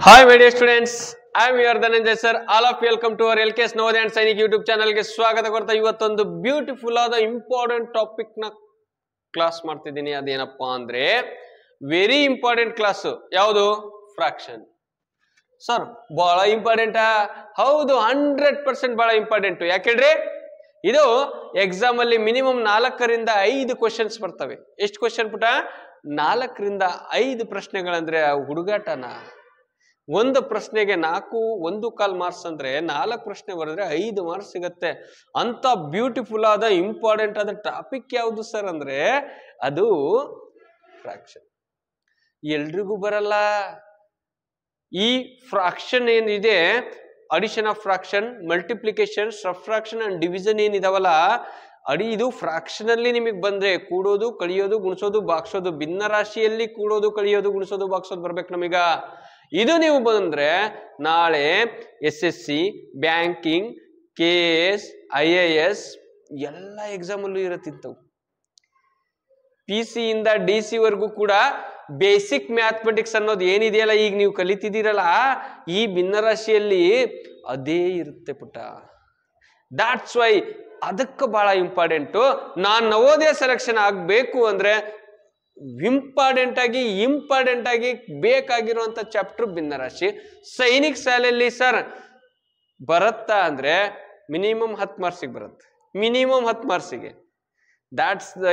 Hi my dear students, I am your Dhananjay sir. All of you welcome to our LKS Navodaya and Sainik YouTube channel ಗೆ ಸ್ವಾಗತ ಕೊಡ್ತಾ ಇವತ್ತೊಂದು beautiful ಆದ important topic ನ class ಮಾಡ್ತಿದ್ದೀನಿ. ಅದೇನಪ್ಪಾ ಅಂದ್ರೆ very important class. ಯಾವುದು? Fraction. Sir ಬಹಳ ಇಂಪಾರ್ಟೆಂಟಾ? ಹೌದು, 100% ಬಹಳ ಇಂಪಾರ್ಟೆಂಟ್. ಯಾಕೆಂದ್ರೆ ಇದು ಎಕ್ಸಾಮ್ ಅಲ್ಲಿ ಮಿನಿಮಮ್ 4ರಿಂದ 5 ಕ್ವಶನ್ಸ್ ಬರ್ತವೆ. ಎಷ್ಟು ಕ್ವಶನ್ ಪುಟ? 4ರಿಂದ 5 ಪ್ರಶ್ನೆಗಳಂದ್ರೆ ಹುಡುಗಾಟನ. ಒಂದು ಪ್ರಶ್ನೆಗೆ 4.25 ಮಾರ್ಕ್ಸ್ ಅಂದ್ರೆ 4 ಪ್ರಶ್ನೆ ಬರೆದ್ರೆ 5 ಮಾರ್ಕ್ಸ್ ಸಿಗತ್ತೆ. ಅಂತ ಬ್ಯೂಟಿಫುಲ್ ಆದ ಇಂಪಾರ್ಟೆಂಟ್ ಆದ ಟಾಪಿಕ್ ಯಾವುದು ಸರ್ ಅಂದ್ರೆ ಅದು ಫ್ರಾಕ್ಷನ್. ಎಲ್ರಿಗೂ ಬರಲ್ಲ. ಈ ಫ್ರಾಕ್ಷನ್ ಏನಿದೆ, addition of fraction, multiplication, subtraction and division ಏನಿದಾವಲ್ಲ, ಇದು ಫ್ರಾಕ್ಷನ್ ಅಲ್ಲಿ ನಿಮಗೆ ಬಂದ್ರೆ ಕೂಡೋದು, ಕಳಿಯೋದು, ಗುಣಿಸೋದು, ಬಾಗ್ಸೋದು, ಭಿನ್ನ ರಾಶಿಯಲ್ಲಿ ಕೂಡೋದು, ಕಳಿಯೋದು, ಗುಣಿಸೋದು, ಬಾಗ್ಸೋದು ಬರ್ಬೇಕು ನಮೀಗ. ಇದು ನೀವು ಬಂದ್ರೆ ನಾಳೆ SSC, ಬ್ಯಾಂಕಿಂಗ್, KS, IAS ಎಲ್ಲ ಎಕ್ಸಾಮ್ ಅಲ್ಲೂ ಇರತ್ತಿಂತವು. PC ಇಂದ DC ವರೆಗೂ ಕೂಡ ಬೇಸಿಕ್ ಮ್ಯಾಥಮೆಟಿಕ್ಸ್ ಅನ್ನೋದು ಏನಿದೆಯಲ್ಲ, ಈಗ ನೀವು ಕಲಿತಿದ್ದೀರಲ್ಲ, ಈ ಭಿನ್ನರಾಶಿಯಲ್ಲಿ ಅದೇ ಇರುತ್ತೆ ಪುಟ. ದಾಟ್ಸ್ ವೈ ಅದಕ್ಕೆ ಬಹಳ ಇಂಪಾರ್ಟೆಂಟು. ನಾನು ನವೋದಯ ಸೆಲೆಕ್ಷನ್ ಆಗಬೇಕು ಅಂದ್ರೆ ಇಂಪಾರ್ಟೆಂಟ್ ಆಗಿ ಬೇಕಾಗಿರುವಂತ ಚಾಪ್ಟರ್ ಭಿನ್ನರಾಶಿ. ಸೈನಿಕ್ ಶಾಲೆಯಲ್ಲಿ ಸರ್ ಬರುತ್ತಾ ಅಂದ್ರೆ ಮಿನಿಮಮ್ 10 ಮಾರ್ಕ್ಸಿಗೆ ಬರುತ್ತೆ. ಮಿನಿಮಮ್ 10 ಮಾರ್ಕ್ಸಿಗೆ. ದಾಟ್ಸ್ ದ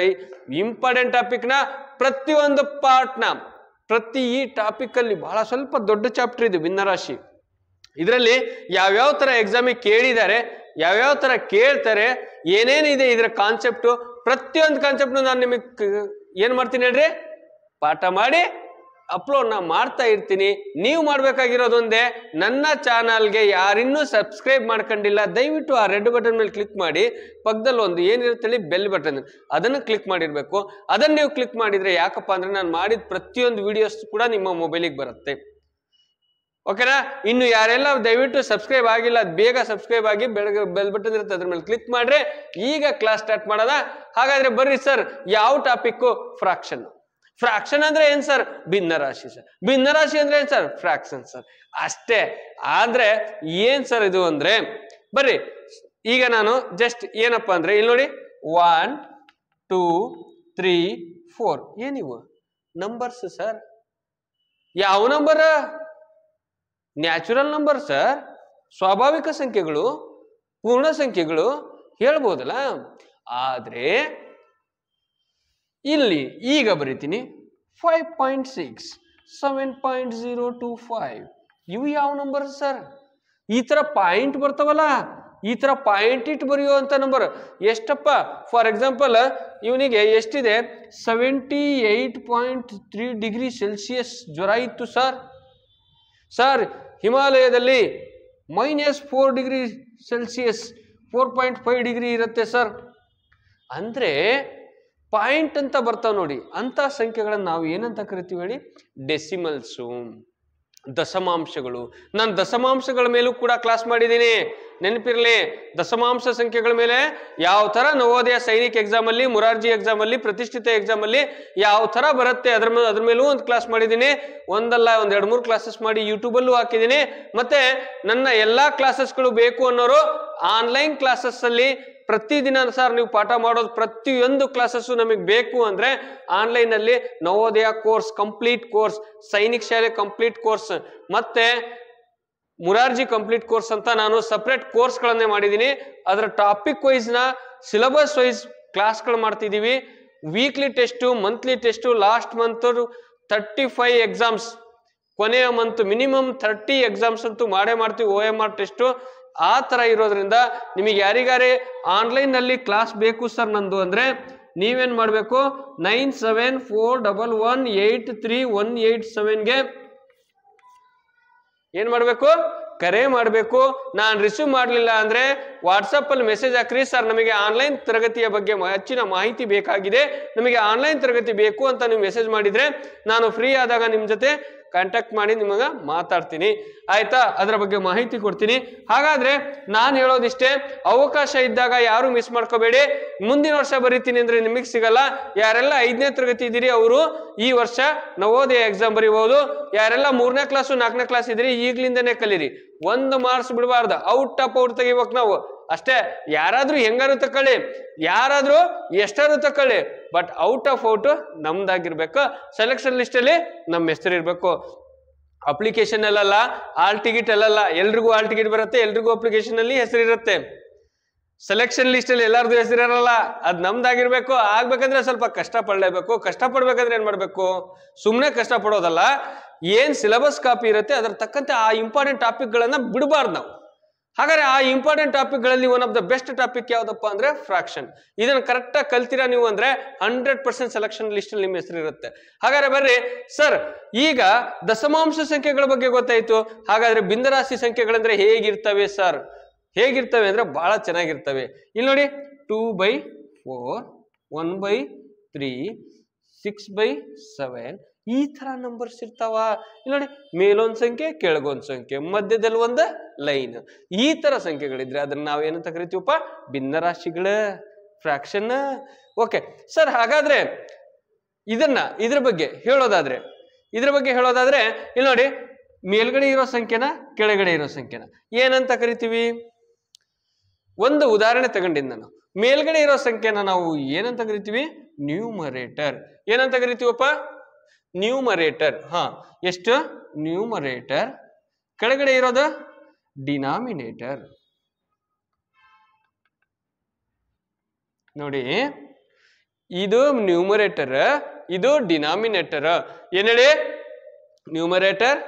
ಇಂಪಾರ್ಟೆಂಟ್ ಟಾಪಿಕ್ ನ ಪ್ರತಿಯೊಂದು ಪಾರ್ಟ್ ನ ಪ್ರತಿ ಈ ಟಾಪಿಕ್ ಅಲ್ಲಿ ಬಹಳ ಸ್ವಲ್ಪ ದೊಡ್ಡ ಚಾಪ್ಟರ್ ಇದು ಭಿನ್ನರಾಶಿ. ಇದರಲ್ಲಿ ಯಾವ್ಯಾವ ತರ ಎಕ್ಸಾಮಿಗೆ ಕೇಳಿದ್ದಾರೆ, ಯಾವ್ಯಾವ ತರ ಕೇಳ್ತಾರೆ, ಏನೇನಿದೆ ಇದರ ಕಾನ್ಸೆಪ್ಟು, ಪ್ರತಿಯೊಂದು ಕಾನ್ಸೆಪ್ಟ್ ನಾನು ನಿಮಗೆ ಏನ್ ಮಾಡ್ತೀನಿ ಹೇಳ್ರಿ, ಪಾಠ ಮಾಡಿ ಅಪ್ಲೋಡ್ ಮಾಡ್ತಾ ಇರ್ತೀನಿ. ನೀವು ಮಾಡ್ಬೇಕಾಗಿರೋದೊಂದೇ, ನನ್ನ ಚಾನಲ್ಗೆ ಯಾರಿನ್ನೂ ಸಬ್ಸ್ಕ್ರೈಬ್ ಮಾಡ್ಕೊಂಡಿಲ್ಲ ದಯವಿಟ್ಟು ಆ ರೆಡ್ ಬಟನ್ ಮೇಲೆ ಕ್ಲಿಕ್ ಮಾಡಿ. ಪಕ್ಕದಲ್ಲಿ ಒಂದು ಏನಿರುತ್ತೆ ಬೆಲ್ ಬಟನ್, ಅದನ್ನು ಕ್ಲಿಕ್ ಮಾಡಿರ್ಬೇಕು. ಅದನ್ನು ನೀವು ಕ್ಲಿಕ್ ಮಾಡಿದ್ರೆ ಯಾಕಪ್ಪ ಅಂದ್ರೆ ನಾನು ಮಾಡಿದ ಪ್ರತಿಯೊಂದು ವಿಡಿಯೋಸ್ ಕೂಡ ನಿಮ್ಮ ಮೊಬೈಲಿಗೆ ಬರುತ್ತೆ. ಓಕೆನಾ? ಇನ್ನು ಯಾರೆಲ್ಲ ದಯವಿಟ್ಟು ಸಬ್ಸ್ಕ್ರೈಬ್ ಆಗಿಲ್ಲ, ಬೇಗ ಸಬ್ಸ್ಕ್ರೈಬ್ ಆಗಿ, ಬೆಲ್ ಬಟನ್ ಇರುತ್ತೆ ಅದ್ರ ಮೇಲೆ ಕ್ಲಿಕ್ ಮಾಡ್ರೆ ಈಗ ಕ್ಲಾಸ್ ಸ್ಟಾರ್ಟ್ ಮಾಡೋದ. ಹಾಗಾದ್ರೆ ಬರ್ರಿ ಸರ್, ಯಾವ ಟಾಪಿಕ್ಕು? ಫ್ರಾಕ್ಷನ್. ಫ್ರಾಕ್ಷನ್ ಅಂದ್ರೆ ಏನ್ ಸರ್? ಭಿನ್ನರಾಶಿ ಸರ್. ಭಿನ್ನರಾಶಿ ಅಂದ್ರೆ ಏನ್ ಸರ್? Fraction sir. ಅಷ್ಟೇ. ಆದ್ರೆ ಏನ್ ಸರ್ ಇದು ಅಂದ್ರೆ, ಬರ್ರಿ ಈಗ ನಾನು ಜಸ್ಟ್ ಏನಪ್ಪಾ ಅಂದ್ರೆ ಇಲ್ಲಿ ನೋಡಿ, 1 2 3 4 ಏನಿವು ನಂಬರ್ಸ್ ಸರ್. ಯಾವ ನಂಬರ್? Natural number sir. ಸ್ವಾಭಾವಿಕ ಸಂಖ್ಯೆಗಳು, ಪೂರ್ಣ ಸಂಖ್ಯೆಗಳು ಹೇಳ್ಬೋದಲ್ಲ. ಆದ್ರೆ ಇಲ್ಲಿ ಈಗ ಬರೀತೀನಿ 5.6 7.025 ಇವು ಯಾವ ನಂಬರ್ ಸರ್? ಈ ತರ ಪಾಯಿಂಟ್ ಬರ್ತಾವಲ್ಲ, ಈ ತರ ಪಾಯಿಂಟ್ ಇಟ್ಟು ಬರೆಯುವಂತ ನಂಬರ್ ಎಷ್ಟಪ್ಪ? ಫಾರ್ ಎಕ್ಸಾಂಪಲ್ ಇವನಿಗೆ ಎಷ್ಟಿದೆ? 78.3 ಡಿಗ್ರಿ ಸೆಲ್ಸಿಯಸ್ ಜ್ವರ ಇತ್ತು ಸರ್. ಸರ್ ಹಿಮಾಲಯದಲ್ಲಿ -4 ಡಿಗ್ರಿ ಸೆಲ್ಸಿಯಸ್ 4.5 ಡಿಗ್ರಿ ಇರುತ್ತೆ ಸರ್. ಅಂದ್ರೆ ಪಾಯಿಂಟ್ ಅಂತ ಬರ್ತಾವ ನೋಡಿ, ಅಂತ ಸಂಖ್ಯೆಗಳನ್ನ ನಾವು ಏನಂತ ಕರಿತೀವಿ ಹೇಳಿ? ಡೆಸಿಮಲ್ಸು, ದಶಮಾಂಶಗಳು. ನಾನು ದಶಮಾಂಶಗಳ ಮೇಲೂ ಕೂಡ ಕ್ಲಾಸ್ ಮಾಡಿದ್ದೀನಿ, ನೆನಪಿರ್ಲಿ. ದಶಮಾಂಶ ಸಂಖ್ಯೆಗಳ ಮೇಲೆ ಯಾವ ತರ ನವೋದಯ ಸೈನಿಕ್ ಎಕ್ಸಾಮ್ ಅಲ್ಲಿ, ಮುರಾರ್ಜಿ ಎಕ್ಸಾಮ್ ಅಲ್ಲಿ, ಪ್ರತಿಷ್ಠಿತ ಎಕ್ಸಾಮ್ ಅಲ್ಲಿ ಯಾವ ತರ ಬರುತ್ತೆ ಅದ್ರ ಮೇಲೂ ಒಂದು ಕ್ಲಾಸ್ ಮಾಡಿದ್ದೀನಿ. ಒಂದಲ್ಲ 2-3 ಕ್ಲಾಸಸ್ ಮಾಡಿ ಯೂಟ್ಯೂಬ್ ಅಲ್ಲೂ ಹಾಕಿದ್ದೀನಿ. ಮತ್ತೆ ನನ್ನ ಎಲ್ಲಾ ಕ್ಲಾಸಸ್ಗಳು ಬೇಕು ಅನ್ನೋರು ಆನ್ಲೈನ್ ಕ್ಲಾಸಸ್ ಅಲ್ಲಿ ಪ್ರತಿದಿನ ಸರ್ ನೀವು ಪಾಠ ಮಾಡೋದು ಪ್ರತಿಯೊಂದು ಕ್ಲಾಸಸ್ಸು ನಮಗೆ ಬೇಕು ಅಂದ್ರೆ ಆನ್ಲೈನ್ ಅಲ್ಲಿ Navodaya course complete course, Sainik ಶಾಲೆ ಕಂಪ್ಲೀಟ್ ಕೋರ್ಸ್, ಮತ್ತೆ ಮುರಾರ್ಜಿ ಕಂಪ್ಲೀಟ್ ಕೋರ್ಸ್ ಅಂತ ನಾನು ಸಪರೇಟ್ ಕೋರ್ಸ್ಗಳನ್ನೇ ಮಾಡಿದ್ದೀನಿ. ಅದರ ಟಾಪಿಕ್ ವೈಸ್ ನ ಸಿಲೆಬಸ್ ವೈಸ್ ಕ್ಲಾಸ್ಗಳು ಮಾಡ್ತಿದ್ದೀವಿ. Weekly test, monthly test, last month 35 exams, ಕೊನೆಯ ಮಂತ್ ಮಿನಿಮಮ್ 30 ಎಕ್ಸಾಮ್ಸ್ ಅಂತೂ ಮಾಡೇ ಮಾಡ್ತೀವಿ. OMR test. ಆ ತರ ಇರೋದ್ರಿಂದ ನಿಮಗೆ ಯಾರಿಗಾರೆ ಆನ್ಲೈನ್ ನಲ್ಲಿ ಕ್ಲಾಸ್ ಬೇಕು ಸರ್ ನಂದು ಅಂದ್ರೆ ನೀವೇನ್ ಮಾಡ್ಬೇಕು? 9741183187ಗೆ ಏನ್ ಮಾಡ್ಬೇಕು? ಕರೆ ಮಾಡ್ಬೇಕು. ನಾನು ರಿಸೀವ್ ಮಾಡ್ಲಿಲ್ಲ ಅಂದ್ರೆ ವಾಟ್ಸಪ್ ಅಲ್ಲಿ ಮೆಸೇಜ್ ಹಾಕ್ರಿ, ಸರ್ ನಮಗೆ ಆನ್ಲೈನ್ ತರಗತಿಯ ಬಗ್ಗೆ ಹೆಚ್ಚಿನ ಮಾಹಿತಿ ಬೇಕಾಗಿದೆ, ನಮಗೆ ಆನ್ಲೈನ್ ತರಗತಿ ಬೇಕು ಅಂತ ನೀವು ಮೆಸೇಜ್ ಮಾಡಿದ್ರೆ ನಾನು ಫ್ರೀ ಆದಾಗ ನಿಮ್ ಜೊತೆ ಕಾಂಟ್ಯಾಕ್ಟ್ ಮಾಡಿ ನಿಮಗ ಮಾತಾಡ್ತೀನಿ, ಆಯ್ತಾ? ಅದರ ಬಗ್ಗೆ ಮಾಹಿತಿ ಕೊಡ್ತೀನಿ. ಹಾಗಾದ್ರೆ ನಾನು ಹೇಳೋದಿಷ್ಟೇ, ಅವಕಾಶ ಇದ್ದಾಗ ಯಾರು ಮಿಸ್ ಮಾಡ್ಕೋಬೇಡಿ. ಮುಂದಿನ ವರ್ಷ ಬರೀತೀನಿ ಅಂದ್ರೆ ನಿಮಗೆ ಸಿಗಲ್ಲ. ಯಾರೆಲ್ಲ 5ನೇ ತರಗತಿ ಇದ್ದೀರಿ ಅವರು ಈ ವರ್ಷ ನವೋದಯ ಎಕ್ಸಾಮ್ ಬರೀಬಹುದು. ಯಾರೆಲ್ಲ 3ನೇ ಕ್ಲಾಸು 4ನೇ ಕ್ಲಾಸ್ ಇದ್ದೀರಿ ಈಗ್ಲಿಂದನೇ ಕಲೀರಿ. 1 ಮಾರ್ಕ್ಸ್ ಬಿಡಬಾರ್ದು, ಔಟ್ ಆಫ್ ಔಟ್ ತೆಗಿಬೇಕು ನಾವು ಅಷ್ಟೇ. ಯಾರಾದ್ರೂ ಹೆಂಗಾರು ತಕೊಳ್ಳಿ, ಯಾರಾದ್ರೂ ಎಷ್ಟಾರು ತಕೊಳ್ಳಿ, ಬಟ್ ಔಟ್ ಆಫ್ ಔಟ್ ನಮ್ದಾಗಿರ್ಬೇಕು. ಸೆಲೆಕ್ಷನ್ ಲಿಸ್ಟ್ ಅಲ್ಲಿ ನಮ್ಮ ಹೆಸರು ಇರ್ಬೇಕು. ಅಪ್ಲಿಕೇಶನ್ ಅಲ್ಲಲ್ಲ, ಆಲ್ ಟಿಕೆಟ್ ಅಲ್ಲಲ್ಲ. ಎಲ್ರಿಗೂ ಆಲ್ ಟಿಕೆಟ್ ಬರುತ್ತೆ, ಎಲ್ರಿಗೂ ಅಪ್ಲಿಕೇಶನ್ ಅಲ್ಲಿ ಹೆಸರು ಇರುತ್ತೆ. ಸೆಲೆಕ್ಷನ್ ಲಿಸ್ಟ್ ಅಲ್ಲಿ ಎಲ್ಲಾರ್ದು ಹೆಸರಿರಲ್ಲ, ಅದ್ ನಮ್ದಾಗಿರ್ಬೇಕು. ಆಗ್ಬೇಕಂದ್ರೆ ಸ್ವಲ್ಪ ಕಷ್ಟ ಪಡ್ಲೇಬೇಕು. ಕಷ್ಟ ಪಡ್ಬೇಕಂದ್ರೆ ಏನ್ ಮಾಡ್ಬೇಕು? ಸುಮ್ನೆ ಕಷ್ಟ ಪಡೋದಲ್ಲ, ಏನ್ ಸಿಲೆಬಸ್ ಕಾಪಿ ಇರುತ್ತೆ ಅದರ ತಕ್ಕಂತೆ ಆ ಇಂಪಾರ್ಟೆಂಟ್ ಟಾಪಿಕ್ ಗಳನ್ನ ಬಿಡಬಾರ್ದು ನಾವು. ಹಾಗಾದ್ರೆ ಆ ಇಂಪಾರ್ಟೆಂಟ್ ಟಾಪಿಕ್ ಗಳಲ್ಲಿ one of the best topic ಯಾವ್ದಪ್ಪ ಅಂದ್ರೆ ಫ್ರಾಕ್ಷನ್. ಇದನ್ನ ಕರೆಕ್ಟ್ ಆಗಿ ಕಲ್ತೀರಾ ನೀವು ಅಂದ್ರೆ 100% ಸೆಲೆಕ್ಷನ್ ಲಿಸ್ಟ್ ಅಲ್ಲಿ ನಿಮ್ಮ ಹೆಸರು ಇರುತ್ತೆ. ಹಾಗಾದ್ರೆ ಬರ್ರಿ ಸರ್, ಈಗ ದಶಮಾಂಶ ಸಂಖ್ಯೆಗಳ ಬಗ್ಗೆ ಗೊತ್ತಾಯ್ತು. ಹಾಗಾದ್ರೆ ಭಿನ್ನರಾಶಿ ಸಂಖ್ಯೆಗಳಂದ್ರೆ ಹೇಗಿರ್ತವೆ ಸರ್? ಹೇಗಿರ್ತವೆ ಅಂದ್ರೆ ಬಹಳ ಚೆನ್ನಾಗಿರ್ತವೆ. ಇಲ್ಲಿ ನೋಡಿ, 2/4, 1/3, 6/7 ಈ ತರ ನಂಬರ್ಸ್ ಇರ್ತಾವ. ಇಲ್ಲಿ ನೋಡಿ, ಮೇಲೊಂದ್ ಸಂಖ್ಯೆ ಕೆಳಗೊಂದ್ ಸಂಖ್ಯೆ ಮಧ್ಯದಲ್ಲಿ ಒಂದು ಲೈನ್, ಈ ತರ ಸಂಖ್ಯೆಗಳಿದ್ರೆ ಅದನ್ನ ನಾವೇನಂತ ಕರಿತೀವಪ್ಪ? ಭಿನ್ನರಾಶಿಗಳ, ಫ್ರಾಕ್ಷನ್. ಓಕೆ ಸರ್, ಹಾಗಾದ್ರೆ ಇದ್ರ ಬಗ್ಗೆ ಹೇಳೋದಾದ್ರೆ ಇಲ್ಲಿ ನೋಡಿ, ಮೇಲ್ಗಡೆ ಇರೋ ಸಂಖ್ಯೆನ ಕೆಳಗಡೆ ಇರೋ ಸಂಖ್ಯೆನ ಏನಂತ ಕರಿತೀವಿ? ಒಂದು ಉದಾಹರಣೆ ತಗೊಂಡಿದ್ದು ನಾನು. ಮೇಲ್ಗಡೆ ಇರೋ ಸಂಖ್ಯೆನ ನಾವು ಏನಂತ ಕರಿತೀವಿ? ನ್ಯೂಮರೇಟರ್. ಏನಂತ ಕರಿತೀವಪ್ಪ? ನ್ಯೂಮರೇಟರ್. ಎಷ್ಟು? ನ್ಯೂಮರೇಟರ್. ಕೆಳಗಡೆ ಇರೋದು ಡಿನಾಮಿನೇಟರ್. ನೋಡಿ, ಇದು ನ್ಯೂಮರೇಟರ್, ಇದು ಡಿನಾಮಿನೇಟರ್. ಏನ್ ಹೇಳಿ? ನ್ಯೂಮರೇಟರ್